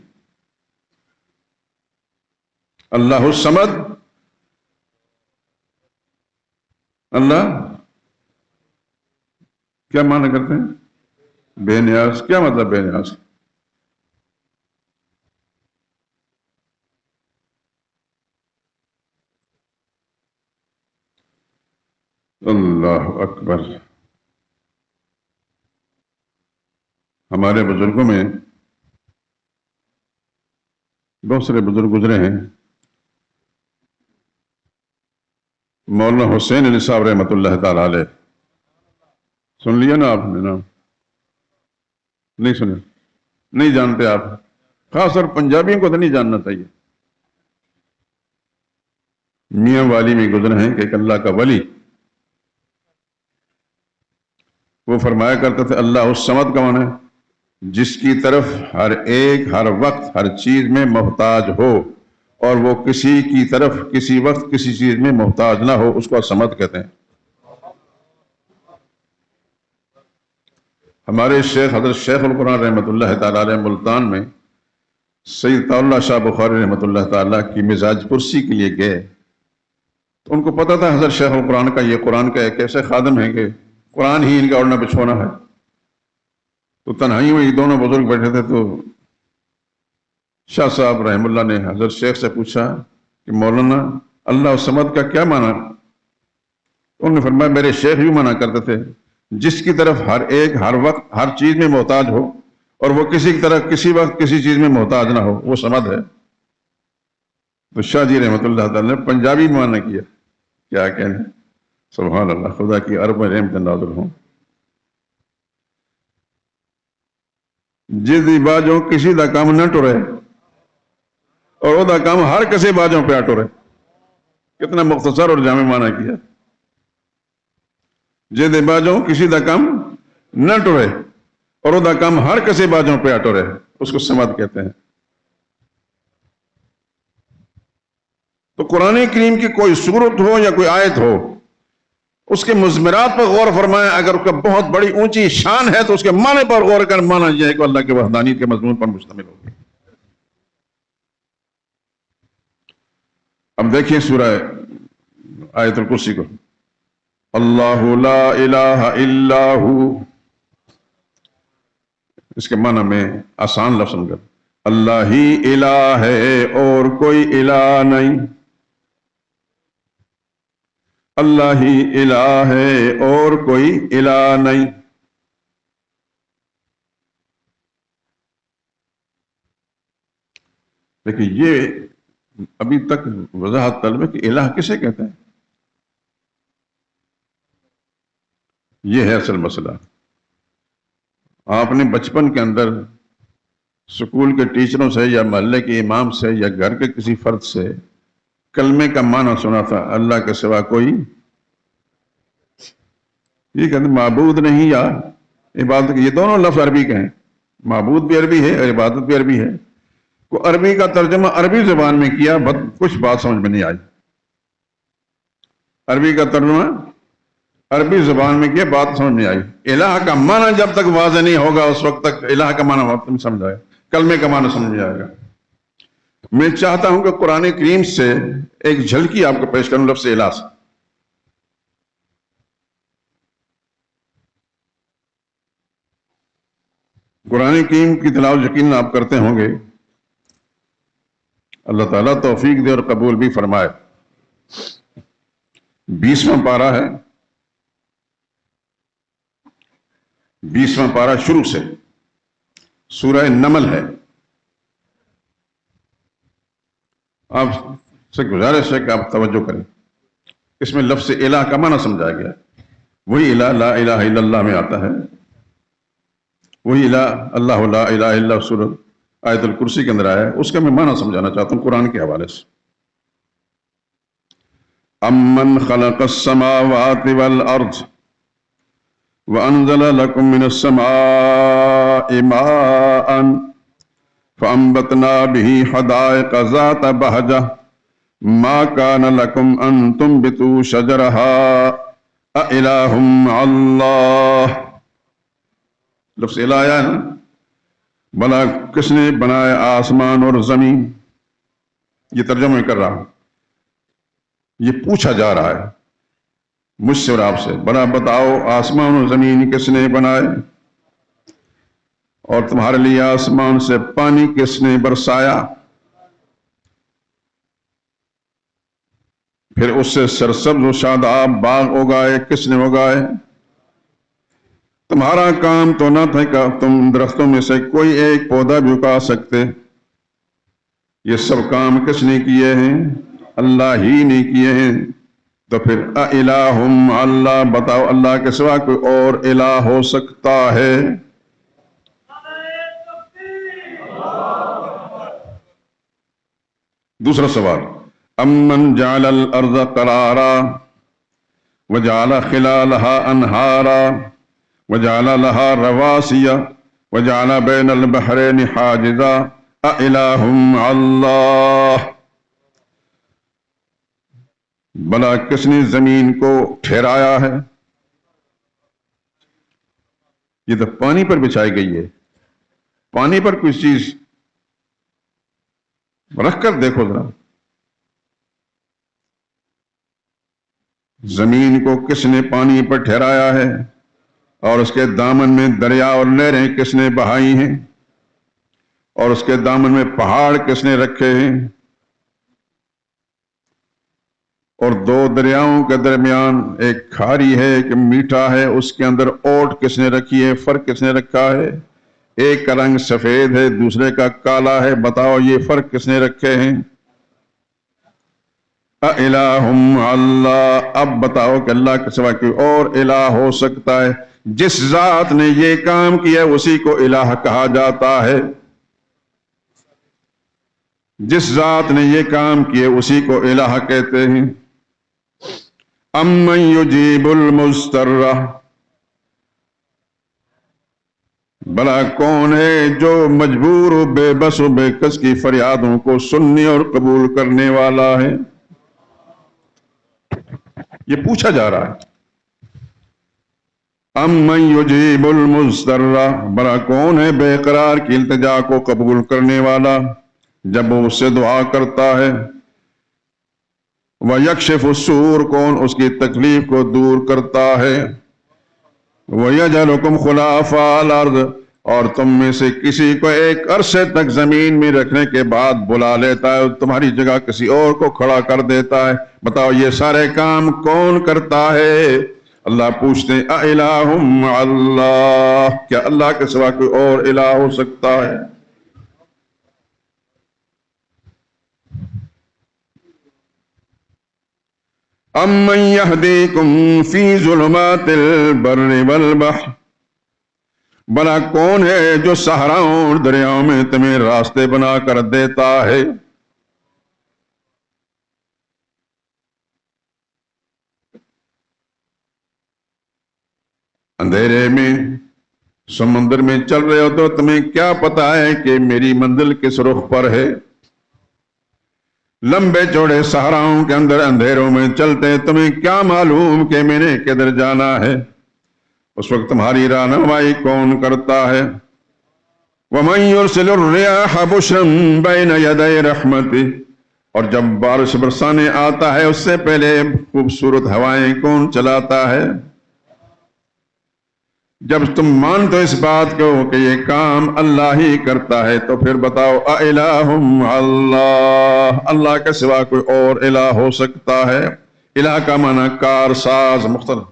اللہ الصمد، اللہ کیا معنی کرتے ہیں؟ بے نیاز۔ کیا مطلب بے نیاز؟ اللہ اکبر۔ ہمارے بزرگوں میں بہت سارے بزرگ گزرے ہیں، مولانا حسین علی صاحب رحمۃ اللہ تعالی علیہ، سن لیا نا آپ نے نام؟ نہیں سنے؟ نہیں جانتے آپ؟ خاص طور پنجابیوں کو تو نہیں جاننا چاہیے۔ میاں والی میں گزرے ہیں کہ ایک اللہ کا ولی، وہ فرمایا کرتے تھے اللہ الصمد کا معنی جس کی طرف ہر ایک ہر وقت ہر چیز میں محتاج ہو، اور وہ کسی کی طرف کسی وقت کسی چیز میں محتاج نہ ہو، اس کو صمد کہتے ہیں۔ ہمارے شیخ حضرت شیخ القرآن رحمۃ اللہ تعالی علیہ ملتان میں سید طاء شاہ بخاری رحمۃ اللہ تعالیٰ کی مزاج پرسی کے لیے گئے، تو ان کو پتا تھا حضرت شیخ القرآن کا یہ قرآن کا ایک ایسے خادم ہیں کہ قرآن ہی ان کا اوڑھنا بچھونا ہے، تو تنہائی میں یہ دونوں بزرگ بیٹھے تھے، تو شاہ صاحب رحم اللہ نے حضرت شیخ سے پوچھا کہ مولانا اللہ الصمد کا کیا معنی؟ انہوں نے فرمایا میرے شیخ بھی منع کرتے تھے جس کی طرف ہر ایک ہر وقت ہر چیز میں محتاج ہو، اور وہ کسی کی طرف کسی وقت کسی چیز میں محتاج نہ ہو، وہ صمد ہے۔ تو شاہ جی رحمۃ اللہ تعالی نے پنجابی معنی کیا، کیا کہنے، سبحان اللہ، خدا کی ارب میں رحمت نازل ہوں۔ جس دی باجوں کسی دا کام نہ ٹرے، اور وہ دا کام ہر کسی باجوں پہ ٹرے، کتنا مختصر اور جامع معنی کیا۔ جس دی باجوں کسی دا کام نہ ٹرے، اور وہ دا کام ہر کسی باجوں پہ ٹرے، اس کو صمد کہتے ہیں۔ تو قرآن کریم کی کوئی سورت ہو یا کوئی آیت ہو، اس کے مضمرات پر غور فرمائیں، اگر اس کا بہت بڑی اونچی شان ہے تو اس کے معنی پر غور کر، معنی یہ ہے کہ اللہ کے وحدانیت کے مضمون پر مشتمل ہوگی۔ اب دیکھیے سورہ آیت الکرسی کو، اللہ لا الہ الا ہو، اس کے معنی میں آسان لفظ سمجھو، اللہ ہی الہ ہے اور کوئی الہ نہیں، اللہ ہی الہ ہے اور کوئی الہ نہیں۔ لیکن یہ ابھی تک وضاحت طلب ہے کہ الہ کسے کہتے ہیں، یہ ہے اصل مسئلہ۔ آپ نے بچپن کے اندر اسکول کے ٹیچروں سے یا محلے کے امام سے یا گھر کے کسی فرد سے کلمے کا معنی سنا تھا، اللہ کے سوا کوئی یہ کہتے معبود نہیں یا عبادت، یہ دونوں لفظ عربی کے ہیں، معبود بھی عربی ہے اور عبادت بھی عربی ہے۔ کو عربی کا ترجمہ عربی زبان میں کیا، کچھ بات سمجھ میں نہیں آئی۔ عربی کا ترجمہ عربی زبان میں کیا، بات سمجھ نہیں آئی۔ الہ کا معنی جب تک واضح نہیں ہوگا اس وقت تک الہ کا معنی تم سمجھ آئے، کلمے کا معنی سمجھ میں آئے گا۔ میں چاہتا ہوں کہ قرآن کریم سے ایک جھلکی آپ کو پیش کروں لفظ الہ سے۔ قرآن کریم کی تلاوت یقیناً آپ کرتے ہوں گے، اللہ تعالیٰ توفیق دے اور قبول بھی فرمائے۔ 20واں پارہ ہے، 20واں پارہ شروع سے، سورہ نمل ہے۔ آپ سے گزارش ہے کہ آپ توجہ کریں، اس میں لفظ الہ کا معنی سمجھایا گیا، وہی الہ لا الہ الا اللہ میں آتا ہے، وہی الہ اللہ لا الہ الا سورۃ آیت الکرسی کے اندر آیا ہے، اس کا میں معنی سمجھانا چاہتا ہوں قرآن کے حوالے سے۔ امن خلق السماوات والارض وانزل لكم من السماء ماء فانبتنا به حدائق ذات بهجة ما كان لكم ان تنبتوا شجرها أإله مع الله۔ لفظ الہ آیا ہے نا، بھلا کس نے بنایا آسمان اور زمین، یہ ترجمہ کر رہا ہوں، یہ پوچھا جا رہا ہے مجھ سے اور آپ سے، بھلا بتاؤ آسمان اور زمین کس نے بنائے، اور تمہارے لیے آسمان سے پانی کس نے برسایا، پھر اس سے سرسبز و شاداب باغ اگائے، کس نے اگائے، تمہارا کام تو نہ تھا کہ تم درختوں میں سے کوئی ایک پودا بھی اگا سکتے، یہ سب کام کس نے کیے ہیں، اللہ ہی نے کیے ہیں، تو پھر اِلٰہٌ مع اللہ، بتاؤ اللہ کے سوا کوئی اور الہ ہو سکتا ہے؟ دوسرا سوال، امن جعل الارض قرارا وجعل خلالها انہارا وجعل لها رواسي وجعل بين البحرين حاجزا أإله مع الله۔ بھلا کس نے زمین کو ٹھہرایا ہے، یہ تو پانی پر بچھائی گئی ہے، پانی پر کوئی چیز رکھ کر دیکھو ذرا، زمین کو کس نے پانی پر ٹھہرایا ہے، اور اس کے دامن میں دریا اور نہریں کس نے بہائی ہیں، اور اس کے دامن میں پہاڑ کس نے رکھے ہیں، اور دو دریاؤں کے درمیان ایک کھاری ہے ایک میٹھا ہے، اس کے اندر اوٹ کس نے رکھی ہے، فرق کس نے رکھا ہے، ایک کا رنگ سفید ہے دوسرے کا کالا ہے، بتاؤ یہ فرق کس نے رکھے ہیں؟ اِلٰہٌ مع اللہ، اب بتاؤ کہ اللہ کے سوا کوئی اور الہ ہو سکتا ہے؟ جس ذات نے یہ کام کیا اسی کو الہ کہا جاتا ہے، جس ذات نے یہ کام کیا اسی کو الہ کہتے ہیں۔ امن یجیب المضطر، بھلا کون ہے جو مجبور و بے بس و بے کس کی فریادوں کو سننے اور قبول کرنے والا ہے؟ یہ پوچھا جا رہا ہے، امن یجیب المضطر، بھلا کون ہے بے قرار کی التجا کو قبول کرنے والا جب وہ اس سے دعا کرتا ہے، وَيَكْشِفُ السُّوءَ، کون اس کی تکلیف کو دور کرتا ہے، وَيَجْعَلُكُمْ خُلَفَاءَ الْأَرْضِ، اور تم میں سے کسی کو ایک عرصے تک زمین میں رکھنے کے بعد بلا لیتا ہے، تمہاری جگہ کسی اور کو کھڑا کر دیتا ہے، بتاؤ یہ سارے کام کون کرتا ہے؟ اللہ پوچھتے ہیں اِلٰہٌ مع اللہ، کیا اللہ کے سوا کوئی اور الہ ہو سکتا ہے؟ امن یہدیکم فی ظلمات البر والبحر بھلا کون ہے جو صحراؤں اور دریاؤں میں تمہیں راستے بنا کر دیتا ہے؟ اندھیرے میں سمندر میں چل رہے ہو تو تمہیں کیا پتا ہے کہ میری منزل کس رخ پر ہے؟ لمبے چوڑے صحراؤں کے اندر اندھیروں میں چلتے تمہیں کیا معلوم کہ میں نے کدھر جانا ہے؟ اس وقت تمہاری رہنمائی کون کرتا ہے؟ وَمَن يُرْسِلُ الرِّيَاحَ بُشْرًا بَيْنَ يَدَيْ رَحْمَتِهِ، اور جب بارش برسانے آتا ہے اس سے پہلے خوبصورت ہوائیں کون چلاتا ہے؟ جب تم مانتے اس بات کو کہ یہ کام اللہ ہی کرتا ہے تو پھر بتاؤ اَإِلَٰهٌ مَّعَ اللَّهِ، اللہ کے سوا کوئی اور الہ ہو سکتا ہے؟ الہ کا معنی کار ساز مختلف،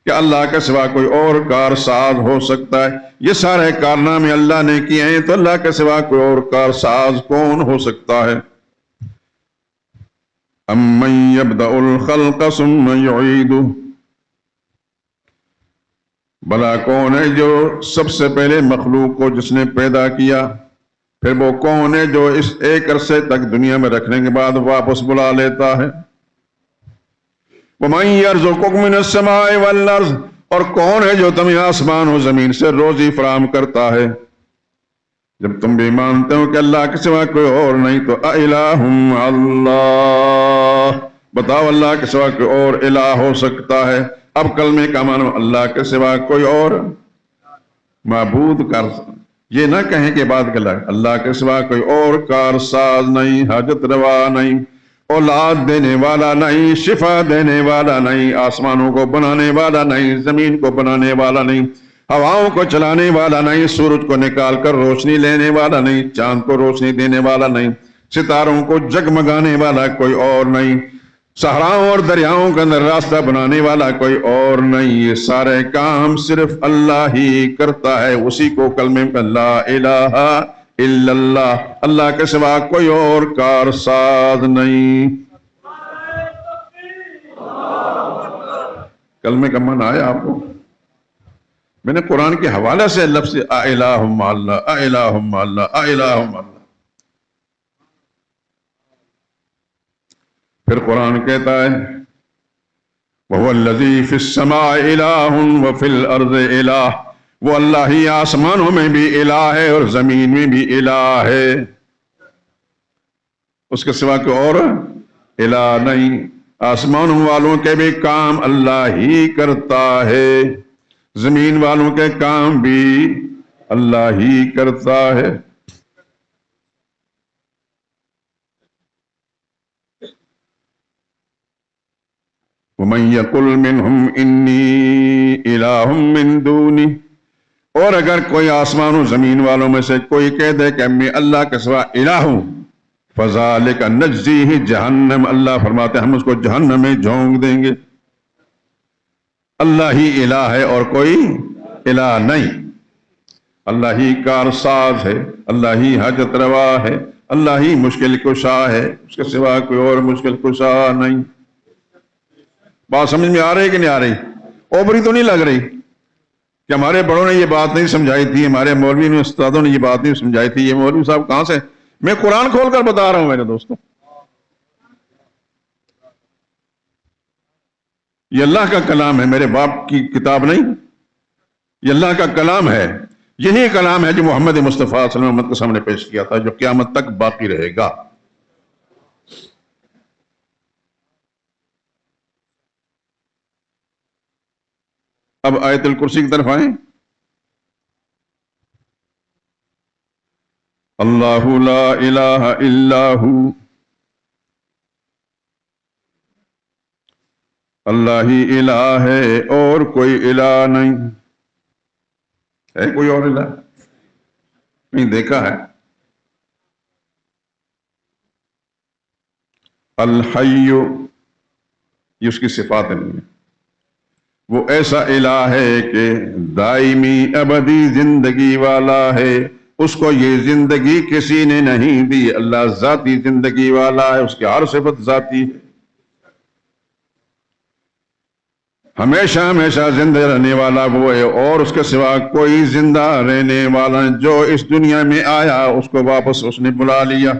کہ اللہ کے سوا کوئی اور کار ساز ہو سکتا ہے؟ یہ سارے کارنامے اللہ نے کیے ہیں تو اللہ کے سوا کوئی اور کار ساز کون ہو سکتا ہے؟ أَمَّن يَبْدَأُ الْخَلْقَ ثُمَّ يُعِيدُهُ، بھلا کون ہے جو سب سے پہلے مخلوق کو جس نے پیدا کیا، پھر وہ کون ہے جو اس ایک عرصے تک دنیا میں رکھنے کے بعد واپس بلا لیتا ہے؟ وَمَن يَرْزُقُكُم مِّنَ السَّمَاءِ وَالْأَرْضِ، اور کون ہے جو تمہیں آسمان و زمین سے روزی فراہم کرتا ہے؟ جب تم بھی مانتے ہو کہ اللہ کے سوا کوئی اور نہیں تو اَإِلَٰهٌ مَّعَ اللَّهِ، بتاؤ اللہ کے سوا کوئی اور الہ ہو سکتا ہے؟ اب کلمے کا معنی اللہ کے سوا کوئی اور معبود کر، یہ نہ کہیں کہ بات غلط، اللہ کے سوا کوئی اور کار ساز نہیں، حاجت روا نہیں، اولاد دینے والا نہیں، شفا دینے والا نہیں، آسمانوں کو بنانے والا نہیں، زمین کو بنانے والا نہیں، ہواؤں کو چلانے والا نہیں، سورج کو نکال کر روشنی لینے والا نہیں، چاند کو روشنی دینے والا نہیں، ستاروں کو جگمگانے والا کوئی اور نہیں، صحراؤں اور دریاؤں کے اندر راستہ بنانے والا کوئی اور نہیں، یہ سارے کام صرف اللہ ہی کرتا ہے۔ اسی کو کلمے میں لا الہ الا اللہ، اللہ کے سوا کوئی اور کار ساز نہیں۔ کلمے کا من آیا آپ کو؟ میں نے قرآن کے حوالے سے لفظ اِلٰہٌ مع اللہ، اِلٰہٌ مع اللہ، اِلٰہٌ مع اللہ، پھر قرآن کہتا ہے وَهُوَ الَّذِي فِي السَّمَاءِ إِلَٰهٌ وَفِي الْأَرْضِ إِلَٰهٌ، وہ اللہ ہی آسمانوں میں بھی الہ ہے اور زمین میں بھی الہ ہے، اس کے سوا کوئی اور الہ نہیں۔ آسمانوں والوں کے بھی کام اللہ ہی کرتا ہے، زمین والوں کے کام بھی اللہ ہی کرتا ہے۔ وَمَن يَقُلْ مِنْهُمْ إِنِّي إِلَٰهٌ مِّن دُونِهِ، اور اگر کوئی آسمان و زمین والوں میں سے کوئی کہہ دے کہ میں اللہ کے سوا الہ ہوں، فَذَلِكَ نَجْزِيهِ جہنم، اللہ فرماتے ہیں ہم اس کو جہنم میں جھونک دیں گے۔ اللہ ہی الہ ہے اور کوئی الہ نہیں، اللہ ہی کارساز ہے، اللہ ہی حاجت روا ہے، اللہ ہی مشکل کشا ہے، اس کے سوا کوئی اور مشکل کشا نہیں۔ بات سمجھ میں آ رہی کہ نہیں آ رہی؟ اوپری تو نہیں لگ رہی کہ ہمارے بڑوں نے یہ بات نہیں سمجھائی تھی، ہمارے مولوی نے استادوں نے یہ بات نہیں سمجھائی تھی، یہ مولوی صاحب کہاں سے؟ میں قرآن کھول کر بتا رہا ہوں میرے دوستوں، یہ اللہ کا کلام ہے، میرے باپ کی کتاب نہیں، یہ اللہ کا کلام ہے، یہی کلام ہے جو محمد مصطفیٰ صلی اللہ علیہ وسلم کے سامنے پیش کیا تھا، جو قیامت تک باقی رہے گا۔ اب آیت الکرسی کی طرف آئیں۔ اللہ لا الہ الا ہو، اللہ ہی الہ ہے اور کوئی الہ نہیں ہے، کوئی اور الہ نہیں دیکھا ہے؟ الحی، یہ اس کی صفات نہیں ہے، وہ ایسا الہ ہے کہ دائمی ابدی زندگی والا ہے، اس کو یہ زندگی کسی نے نہیں دی، اللہ ذاتی زندگی والا ہے، اس کی ہر صفت ذاتی ہے۔ ہمیشہ ہمیشہ زندہ رہنے والا وہ ہے، اور اس کے سوا کوئی زندہ رہنے والا نہیں۔ جو اس دنیا میں آیا اس کو واپس اس نے بلا لیا،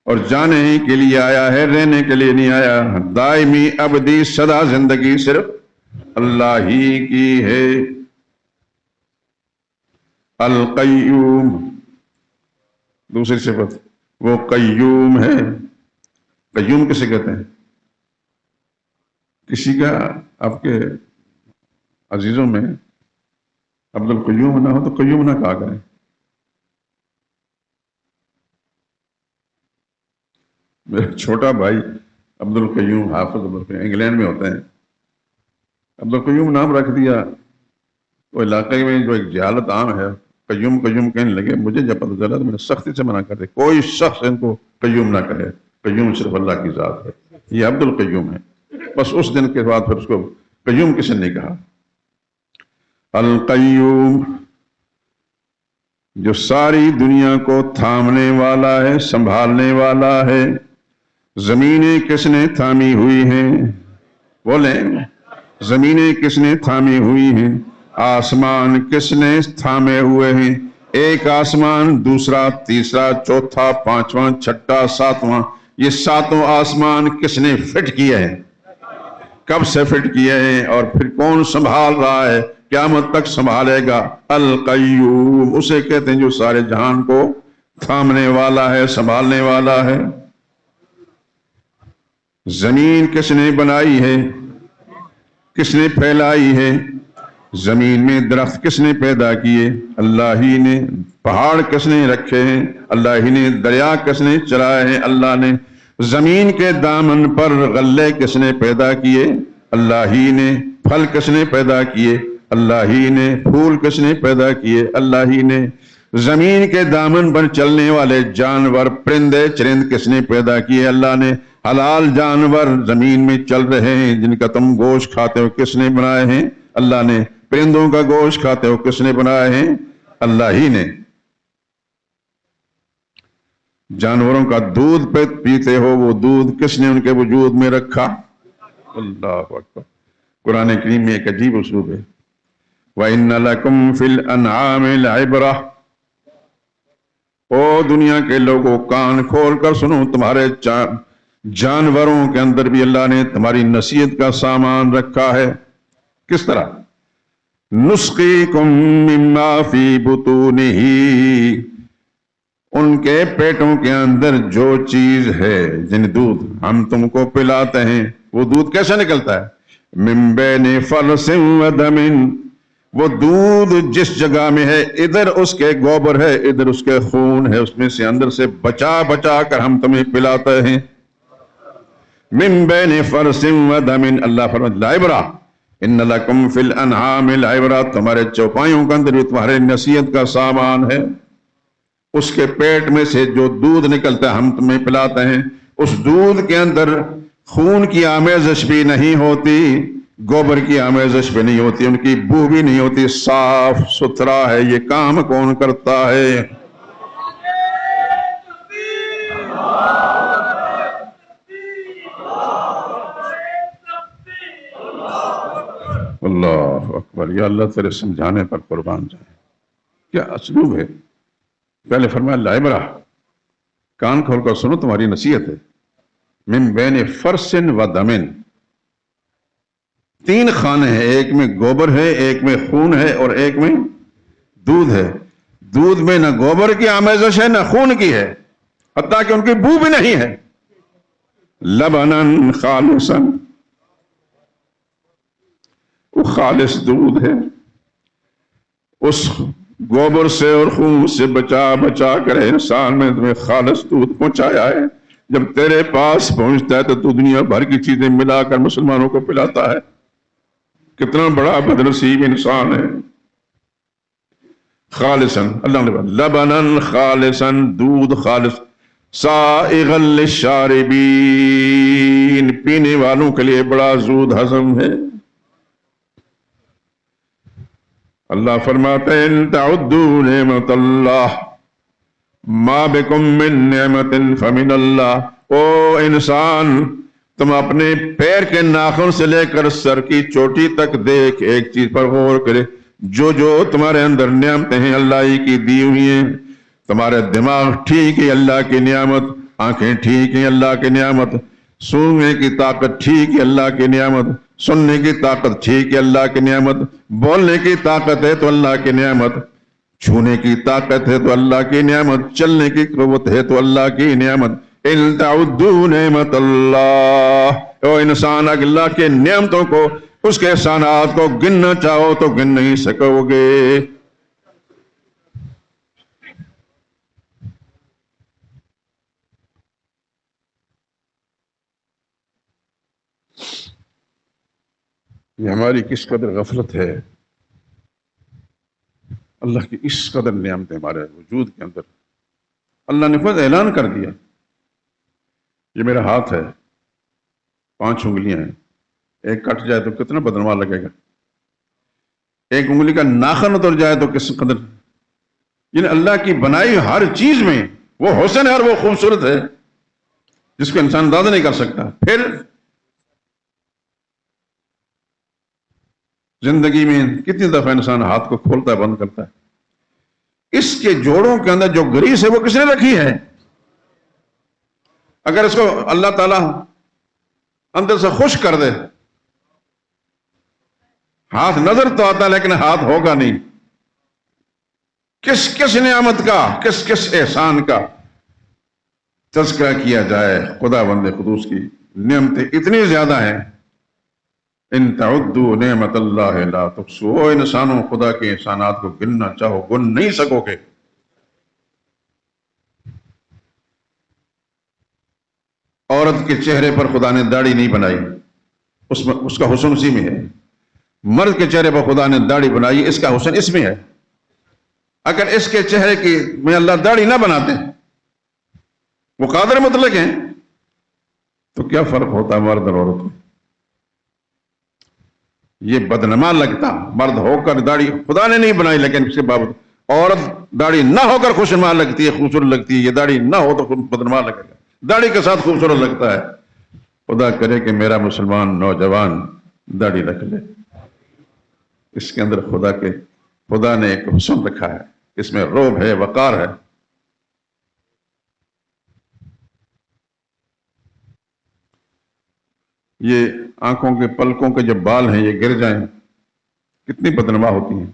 اور جانے ہی کے لیے آیا ہے، رہنے کے لیے نہیں آیا۔ دائمی ابدی سدا زندگی صرف اللہ ہی کی ہے۔ القیوم دوسری صفت، وہ قیوم ہے۔ قیوم کسے کہتے ہیں؟ کسی کا آپ کے عزیزوں میں عبد القیوم نہ ہو تو قیوم نہ کہا کریں۔ میرا چھوٹا بھائی عبد القیوم، حافظ عبد القیوم، انگلینڈ میں ہوتے ہیں۔ عبد القیوم نام رکھ دیا، وہ علاقے میں جو ایک جہالت عام ہے، قیوم قیوم کہنے لگے۔ مجھے جب پتہ چلا تو میں نے سختی سے منع کر دیا، کوئی شخص ان کو قیوم نہ کہے، قیوم صرف اللہ کی ذات ہے، یہ عبد القیوم ہے۔ بس اس دن کے بعد پھر اس کو قیوم کسی نے کہا۔ القیوم جو ساری دنیا کو تھامنے والا ہے، سنبھالنے والا ہے۔ زمینیں کس نے تھامی ہوئی ہیں؟ بولیں، زمینیں کس نے تھامی ہوئی ہیں؟ آسمان کس نے تھامے ہوئے ہیں؟ ایک آسمان، دوسرا، تیسرا، چوتھا، پانچواں، چھٹا، ساتواں، یہ ساتوں آسمان کس نے فٹ کیے ہیں؟ کب سے فٹ کیے ہیں؟ اور پھر کون سنبھال رہا ہے؟ قیامت تک سنبھالے گا۔ القیوم اسے کہتے ہیں جو سارے جہان کو تھامنے والا ہے، سنبھالنے والا ہے۔ زمین کس نے بنائی ہے؟ کس نے پھیلائی ہے؟ زمین میں درخت کس نے پیدا کیے؟ اللہ ہی نے۔ پہاڑ کس نے رکھے ہیں؟ اللہ ہی نے۔ دریا کس نے چلائے ہیں؟ اللہ نے۔ زمین کے دامن پر غلے کس نے پیدا کیے؟ اللہ ہی نے۔ پھل کس نے پیدا کیے؟ اللہ ہی نے۔ پھول کس نے پیدا کیے؟ اللہ ہی نے۔ زمین کے دامن پر چلنے والے جانور، پرندے چرند کس نے پیدا کیے؟ اللہ نے۔ حلال جانور زمین میں چل رہے ہیں جن کا تم گوشت کھاتے ہو، کس نے بنائے ہیں؟ اللہ نے۔ پرندوں کا گوشت کھاتے ہو، کس نے بنائے ہیں؟ اللہ ہی نے۔ جانوروں کا دودھ پیتے ہو، وہ دودھ کس نے ان کے وجود میں رکھا؟ اللہ اکبر۔ قرآن کریم میں ایک عجیب اسلوب ہے، وَإِنَّ لَكُمْ فِي الْأَنْعَامِ لَعِبْرَةً۔ او دنیا کے لوگوں، کان کھول کر سنو، تمہارے جانوروں کے اندر بھی اللہ نے تمہاری نصیحت کا سامان رکھا ہے۔ کس طرح؟ نسقیکم مما فی بطونہ، ان کے پیٹوں کے اندر جو چیز ہے، جن دودھ ہم تم کو پلاتے ہیں، وہ دودھ کیسے نکلتا ہے؟ من بین فرث و دم، وہ دودھ جس جگہ میں ہے، ادھر اس کے گوبر ہے، ادھر اس کے خون ہے، اس میں سے اندر سے بچا بچا کر ہم تمہیں پلاتے ہیں۔ من بین فرث و دم، اللہ فرماتا لعبرہ، ان لکم فی الانعام لعبرہ، تمہارے چوپایوں کے اندر بھی تمہارے نصیحت کا سامان ہے۔ اس کے پیٹ میں سے جو دودھ نکلتا ہے ہم تمہیں پلاتے ہیں، اس دودھ کے اندر خون کی آمیزش بھی نہیں ہوتی، گوبر کی آمیزش بھی نہیں ہوتی، ان کی بو بھی نہیں ہوتی، صاف ستھرا ہے۔ یہ کام کون کرتا ہے؟ اللہ اکبر۔ یا اللہ تیرے سمجھانے پر قربان جائے، کیا اسلوب ہے۔ پہلے فرمایا لعبرہ، کان کھول کر سنو، تمہاری نصیحت ہے۔ من بین فرث و دم، تین خانے ہیں، ایک میں گوبر ہے، ایک میں خون ہے، اور ایک میں دودھ ہے۔ دودھ میں نہ گوبر کی آمیزش ہے نہ خون کی ہے، حتیٰ کہ ان کی بو بھی نہیں ہے۔ لبناً خالصاً، وہ خالص دودھ ہے۔ اس گوبر سے اور خون سے بچا بچا کر انسان میں تمہیں خالص دودھ پہنچایا ہے۔ جب تیرے پاس پہنچتا ہے تو تو دنیا بھر کی چیزیں ملا کر مسلمانوں کو پلاتا ہے۔ کتنا بڑا بدنصیب انسان ہے۔ خالصاً، اللہ نے لبناً خالصاً، دودھ خالص، سائغاً للشاربین، پینے والوں کے لیے بڑا زود ہضم ہے۔ اللہ فرماتے ہیں ان تعدوا نعمت اللہ ما بکم من نعمت فمن اللہ۔ او انسان، تم اپنے پیر کے ناخن سے لے کر سر کی چوٹی تک دیکھ، ایک چیز پر غور کرے، جو تمہارے اندر نعمتیں ہیں اللہ ہی کی دی ہوئی ہیں. تمہارے دماغ ٹھیک ہے، اللہ کی نعمت. آنکھیں ٹھیک ہیں، اللہ کی نعمت. سونگنے کی طاقت ٹھیک ہے، اللہ کی نعمت. سننے کی طاقت ٹھیک ہے، اللہ کی نعمت. بولنے کی طاقت ہے تو اللہ کی نعمت. چھونے کی طاقت ہے تو اللہ کی نعمت. چلنے کی قوت ہے تو اللہ کی نعمت. ان تعدوا نعمت اللہ، او انسان اللہ کے نعمتوں کو، اس کے احسانات کو گننا چاہو تو گن نہیں سکو گے. یہ ہماری کس قدر غفلت ہے. اللہ کی اس قدر نعمتیں ہمارے وجود کے اندر. اللہ نے خود اعلان کر دیا، یہ میرا ہاتھ ہے، 5 انگلیاں ہیں، ایک کٹ جائے تو کتنا بدنما لگے گا. ایک انگلی کا ناخن اتر جائے تو کس قدر. یعنی اللہ کی بنائی ہر چیز میں وہ حسن ہے اور وہ خوبصورت ہے جس کو انسان اندازہ نہیں کر سکتا. پھر زندگی میں کتنی دفعہ انسان ہاتھ کو کھولتا ہے، بند کرتا ہے. اس کے جوڑوں کے اندر جو گریس ہے وہ کس نے رکھی ہے؟ اگر اس کو اللہ تعالیٰ اندر سے خشک کر دے، ہاتھ نظر تو آتا لیکن ہاتھ ہوگا نہیں. کس کس نعمت کا، کس کس احسان کا تذکرہ کیا جائے. خدا بندے قدوس کی نعمتیں اتنی زیادہ ہیں. ان تعدوا نعمت اللہ لا تحصوها. انسانوں خدا کے احسانات کو گننا چاہو گن نہیں سکو گے. عورت کے چہرے پر خدا نے داڑھی نہیں بنائی، اس کا حسن اسی میں ہے. مرد کے چہرے پر خدا نے داڑھی بنائی، اس کا حسن اس میں ہے. اگر اس کے چہرے کی میں اللہ داڑھی نہ بناتے، وہ قادر مطلق ہیں، تو کیا فرق ہوتا مرد اور عورت میں؟ یہ بدنما لگتا. مرد ہو کر داڑھی خدا نے نہیں بنائی لیکن اس کے باوجود عورت داڑھی نہ ہو کر خوشنما لگتی ہے، خوبصورت لگتی ہے. یہ داڑھی نہ ہو تو بدنما لگے گا، داڑھی کے ساتھ خوبصورت لگتا ہے. خدا کرے کہ میرا مسلمان نوجوان داڑھی رکھ لے. اس کے اندر خدا نے ایک حسن رکھا ہے، اس میں روب ہے، وقار ہے. یہ آنکھوں کے پلکوں کے جو بال ہیں یہ گر جائیں کتنی بدنما ہوتی ہیں.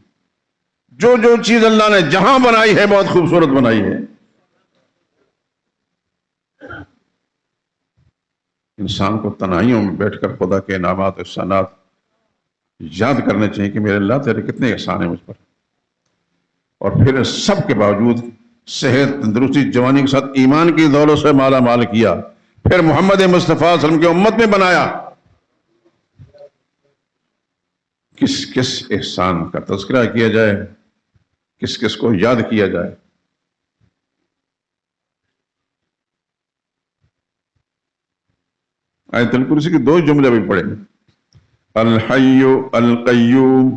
جو چیز اللہ نے جہاں بنائی ہے بہت خوبصورت بنائی ہے. انسان کو تنہائیوں میں بیٹھ کر خدا کے انعامات احسانات یاد کرنے چاہیے کہ میرے اللہ تیرے کتنے احسان ہیں مجھ پر. اور پھر سب کے باوجود صحت، تندرستی، جوانی کے ساتھ ایمان کی دولت سے مالا مال کیا. پھر محمد مصطفیٰ صلی اللہ علیہ وسلم کی امت میں بنایا. کس کس احسان کا تذکرہ کیا جائے، کس کس کو یاد کیا جائے. آیت الکرسی کی 2 جملے بھی پڑھیں. الحی القیوم،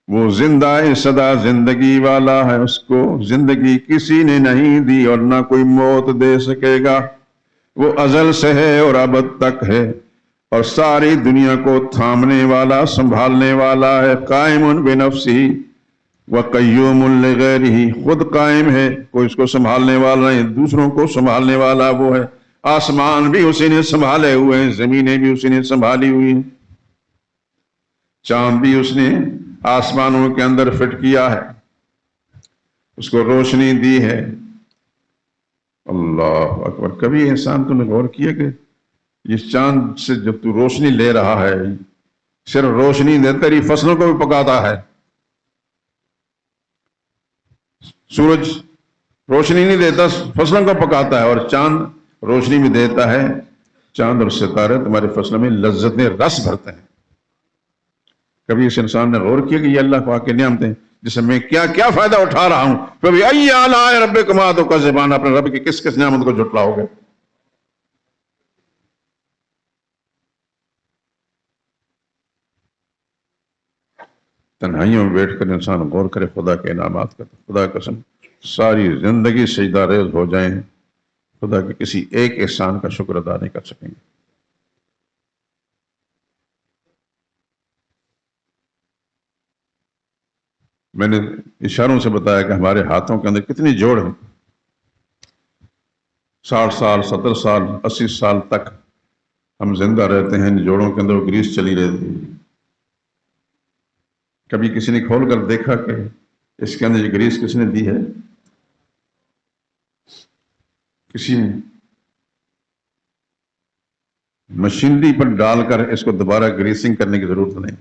وہ زندہ سدا زندگی والا ہے، اس کو زندگی کسی نے نہیں دی اور نہ کوئی موت دے سکے گا. وہ ازل سے ہے اور ابد تک ہے اور ساری دنیا کو تھامنے والا، سنبھالنے والا ہے. قائم بنفسہ وقیوم لغیرہ، خود قائم ہے، کوئی اس کو سنبھالنے والا نہیں، دوسروں کو سنبھالنے والا وہ ہے. آسمان بھی اسی نے سنبھالے ہوئے ہیں، زمینیں بھی اسی نے سنبھالی ہوئی ہیں. چاند بھی اس نے آسمانوں کے اندر فٹ کیا ہے، اس کو روشنی دی ہے. اللہ اکبر. کبھی انسان تم نے غور کیا کہ اس چاند سے جب تو روشنی لے رہا ہے، صرف روشنی دے تیری فصلوں کو بھی پکاتا ہے. سورج روشنی نہیں دیتا، فصلوں کو پکاتا ہے، اور چاند روشنی بھی دیتا ہے. چاند اور ستارے تمہاری فصلوں میں لذت رس بھرتے ہیں. کبھی اس انسان نے غور کیا کہ یہ اللہ پاک کی نعمتیں جس سے میں کیا کیا فائدہ اٹھا رہا ہوں. کبھی ای آلاء ربکما تکذبان، اپنے رب کی کس کس نعمت کو جھٹلاؤ گے. تنہائیوں میں بیٹھ کر انسان غور کرے خدا کے انعامات کا، خدا کی قسم ساری زندگی سجدہ ریز ہو جائیں، خدا کے کسی ایک احسان کا شکر ادا نہیں کر سکیں گے. میں نے اشاروں سے بتایا کہ ہمارے ہاتھوں کے اندر کتنی جوڑ ہے، 60 سال 70 سال 80 سال تک ہم زندہ رہتے ہیں، ان جوڑوں کے اندر وہ گریس چلی رہتی ہے۔ کبھی کسی نے کھول کر دیکھا کہ اس کے اندر یہ گریس کس نے دی ہے؟ کسی مشینری پر ڈال کر اس کو دوبارہ گریسنگ کرنے کی ضرورت نہیں،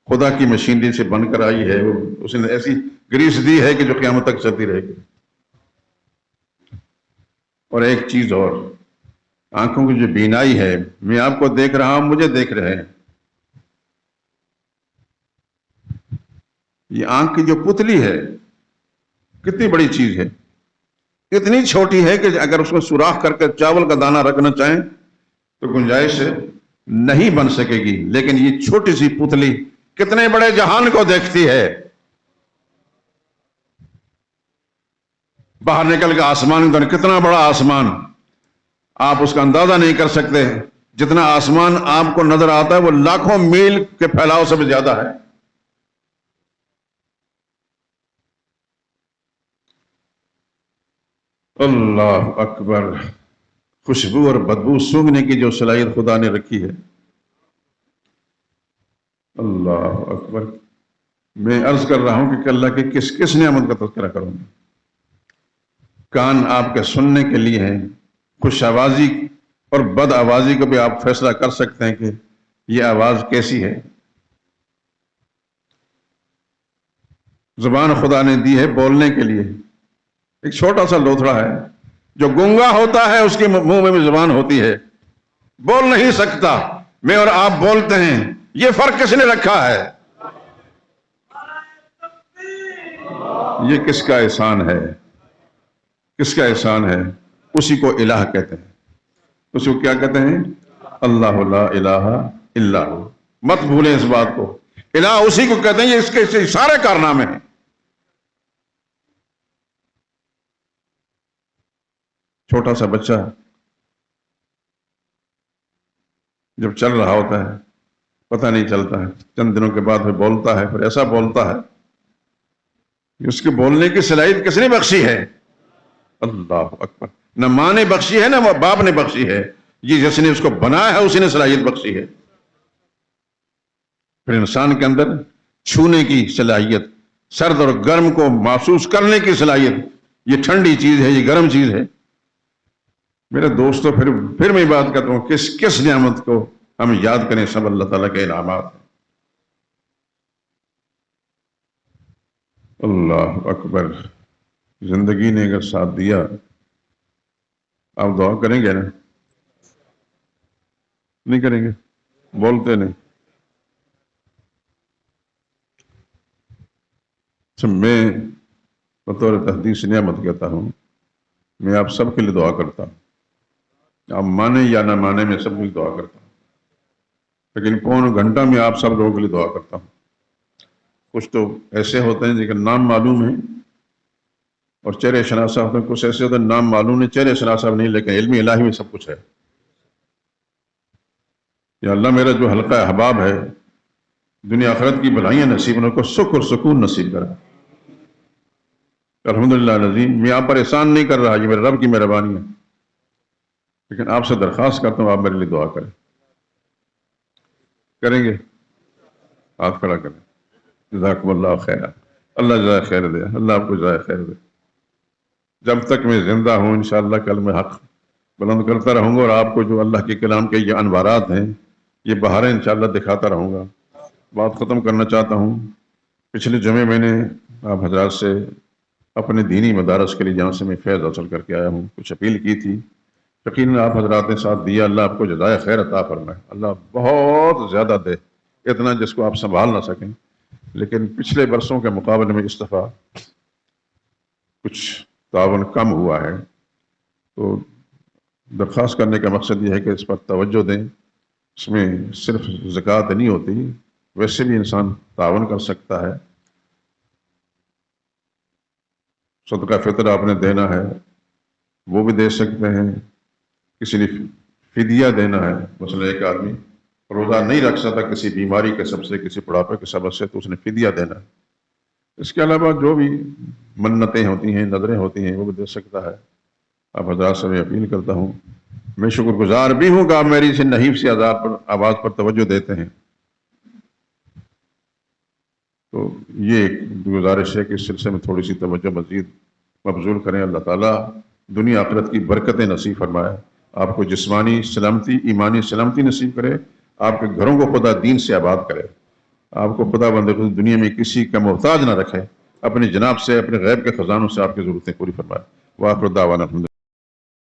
خدا کی مشینری سے بن کر آئی ہے، اس نے ایسی گریس دی ہے کہ جو قیامت تک چلتی رہے گی۔ اور ایک چیز اور، آنکھوں کی جو بینائی ہے، میں آپ کو دیکھ رہا ہوں، مجھے دیکھ رہے ہیں، یہ آنکھ کی جو پتلی ہے کتنی بڑی چیز ہے، اتنی چھوٹی ہے کہ اگر اس میں سوراخ کر کے چاول کا دانہ رکھنا چاہیں تو گنجائش نہیں بن سکے گی، لیکن یہ چھوٹی سی پتلی کتنے بڑے جہان کو دیکھتی ہے۔ باہر نکل کے آسمان کے اندر کتنا بڑا آسمان، آپ اس کا اندازہ نہیں کر سکتے، جتنا آسمان آپ کو نظر آتا ہے وہ لاکھوں میل کے پھیلاؤ سے بھی زیادہ ہے۔ اللہ اکبر، خوشبو اور بدبو سونگھنے کی جو صلاحیت خدا نے رکھی ہے، اللہ اکبر۔ میں عرض کر رہا ہوں کہ اللہ کی کس کس نعمت کا تذکرہ کروں گا۔ کان آپ کے سننے کے لیے ہیں، خوش آوازی اور بد آوازی کو بھی آپ فیصلہ کر سکتے ہیں کہ یہ آواز کیسی ہے۔ زبان خدا نے دی ہے بولنے کے لیے، ایک چھوٹا سا لوتھڑا ہے جو گونگا ہوتا ہے، اس کے منہ میں بھی زبان ہوتی ہے، بول نہیں سکتا، میں اور آپ بولتے ہیں، یہ فرق کس نے رکھا ہے؟ یہ کس کا احسان ہے؟ کس کا احسان ہے؟ اسی کو الہ کہتے ہیں۔ اس کو کیا کہتے ہیں؟ اللہ لا الہ الا ہو۔ مت بھولیں اس بات کو، الہ اسی کو کہتے ہیں، یہ اس کے سارے کارنامے ہیں۔ چھوٹا سا بچہ جب چل رہا ہوتا ہے پتہ نہیں چلتا ہے، چند دنوں کے بعد پھر بولتا ہے، پھر ایسا بولتا ہے کہ اس کے بولنے کی صلاحیت کس نے بخشی ہے؟ اللہ اکبر۔ نہ ماں نے بخشی ہے، نہ باپ نے بخشی ہے، یہ جس نے اس کو بنایا ہے اسی نے صلاحیت بخشی ہے۔ پھر انسان کے اندر چھونے کی صلاحیت، سرد اور گرم کو محسوس کرنے کی صلاحیت، یہ ٹھنڈی چیز ہے، یہ گرم چیز ہے۔ میرے دوستو، پھر میں بات کرتا ہوں، کس کس نعمت کو ہم یاد کریں، سب اللہ تعالیٰ کے انعامات ہیں۔ اللہ اکبر۔ زندگی نے اگر ساتھ دیا، آپ دعا کریں گے نا؟ نہیں کریں گے؟ بولتے نہیں۔ میں بطور تحدیث نعمت کہتا ہوں، میں آپ سب کے لیے دعا کرتا ہوں، آپ مانیں یا نہ مانیں، میں سب کے لیے دعا کرتا ہوں، لیکن پون گھنٹہ میں آپ سب لوگوں کے لیے دعا کرتا ہوں۔ کچھ تو ایسے ہوتے ہیں جن کا نام معلوم ہے اور چہرے شناسا ہوتے ہیں، کچھ ایسے ہوتے ہیں نام معلوم نہیں، چہرے شناسا نہیں، لیکن علم الہی میں سب کچھ ہے۔ یا اللہ میرا جو حلقہ احباب ہے، دنیا آخرت کی بھلائیاں نصیب، ان کو سکھ اور سکون نصیب کرا۔ الحمدللہ العظیم، میں آپ پر احسان نہیں کر رہا، یہ میرے رب کی مہربانی ہے، لیکن آپ سے درخواست کرتا ہوں آپ میرے لیے دعا کریں۔ کریں گے؟ ہاتھ کھڑا کریں۔ جزاکم اللہ خیر، اللہ جزائے خیر دے، اللہ آپ کو جزائے خیر دے۔ جب تک میں زندہ ہوں انشاءاللہ کل میں حق بلند کرتا رہوں گا، اور آپ کو جو اللہ کے کلام کے یہ انوارات ہیں، یہ بہاریں انشاءاللہ دکھاتا رہوں گا۔ بات ختم کرنا چاہتا ہوں، پچھلے جمعے میں نے آپ حضرات سے اپنے دینی مدارس کے لیے جہاں سے میں فیض حاصل کر کے آیا ہوں کچھ اپیل کی تھی، یقیناً آپ حضرات نے ساتھ دیا، اللہ آپ کو جزائے خیر عطا فرمائے، اللہ بہت زیادہ دے، اتنا جس کو آپ سنبھال نہ سکیں، لیکن پچھلے برسوں کے مقابلے میں اس دفعہ کچھ تعاون کم ہوا ہے، تو درخواست کرنے کا مقصد یہ ہے کہ اس پر توجہ دیں۔ اس میں صرف زکوٰۃ نہیں ہوتی، ویسے بھی انسان تعاون کر سکتا ہے، صدقہ فطر آپ نے دینا ہے وہ بھی دے سکتے ہیں، کسی نے فدیہ دینا ہے، مثلا ایک آدمی روزہ نہیں رکھ سکتا کسی بیماری کے سبب سے، کسی بڑھاپے کے سبب سے، تو اس نے فدیہ دینا ہے، اس کے علاوہ جو بھی منتیں ہوتی ہیں، نظریں ہوتی ہیں، وہ بھی دے سکتا ہے. آپ حضرات سے میں اپیل کرتا ہوں. میں شکر گزار بھی ہوں کہ آپ میری سے نحیف سی آواز پر توجہ دیتے ہیں. تو یہ ایک گزارش ہے کہ اس سلسلے میں تھوڑی سی توجہ مزید مبذول کریں. اللہ تعالیٰ دنیا آخرت کی برکتیں نصیب فرمائے، آپ کو جسمانی سلامتی، ایمانی سلامتی نصیب کرے، آپ کے گھروں کو خدا دین سے آباد کرے، آپ کو خدا بندے کو دنیا میں کسی کا محتاج نہ رکھے، اپنے جناب سے، اپنے غیب کے خزانوں سے آپ کی ضرورتیں پوری فرمائے. وآخر دعوانا الحمدللہ.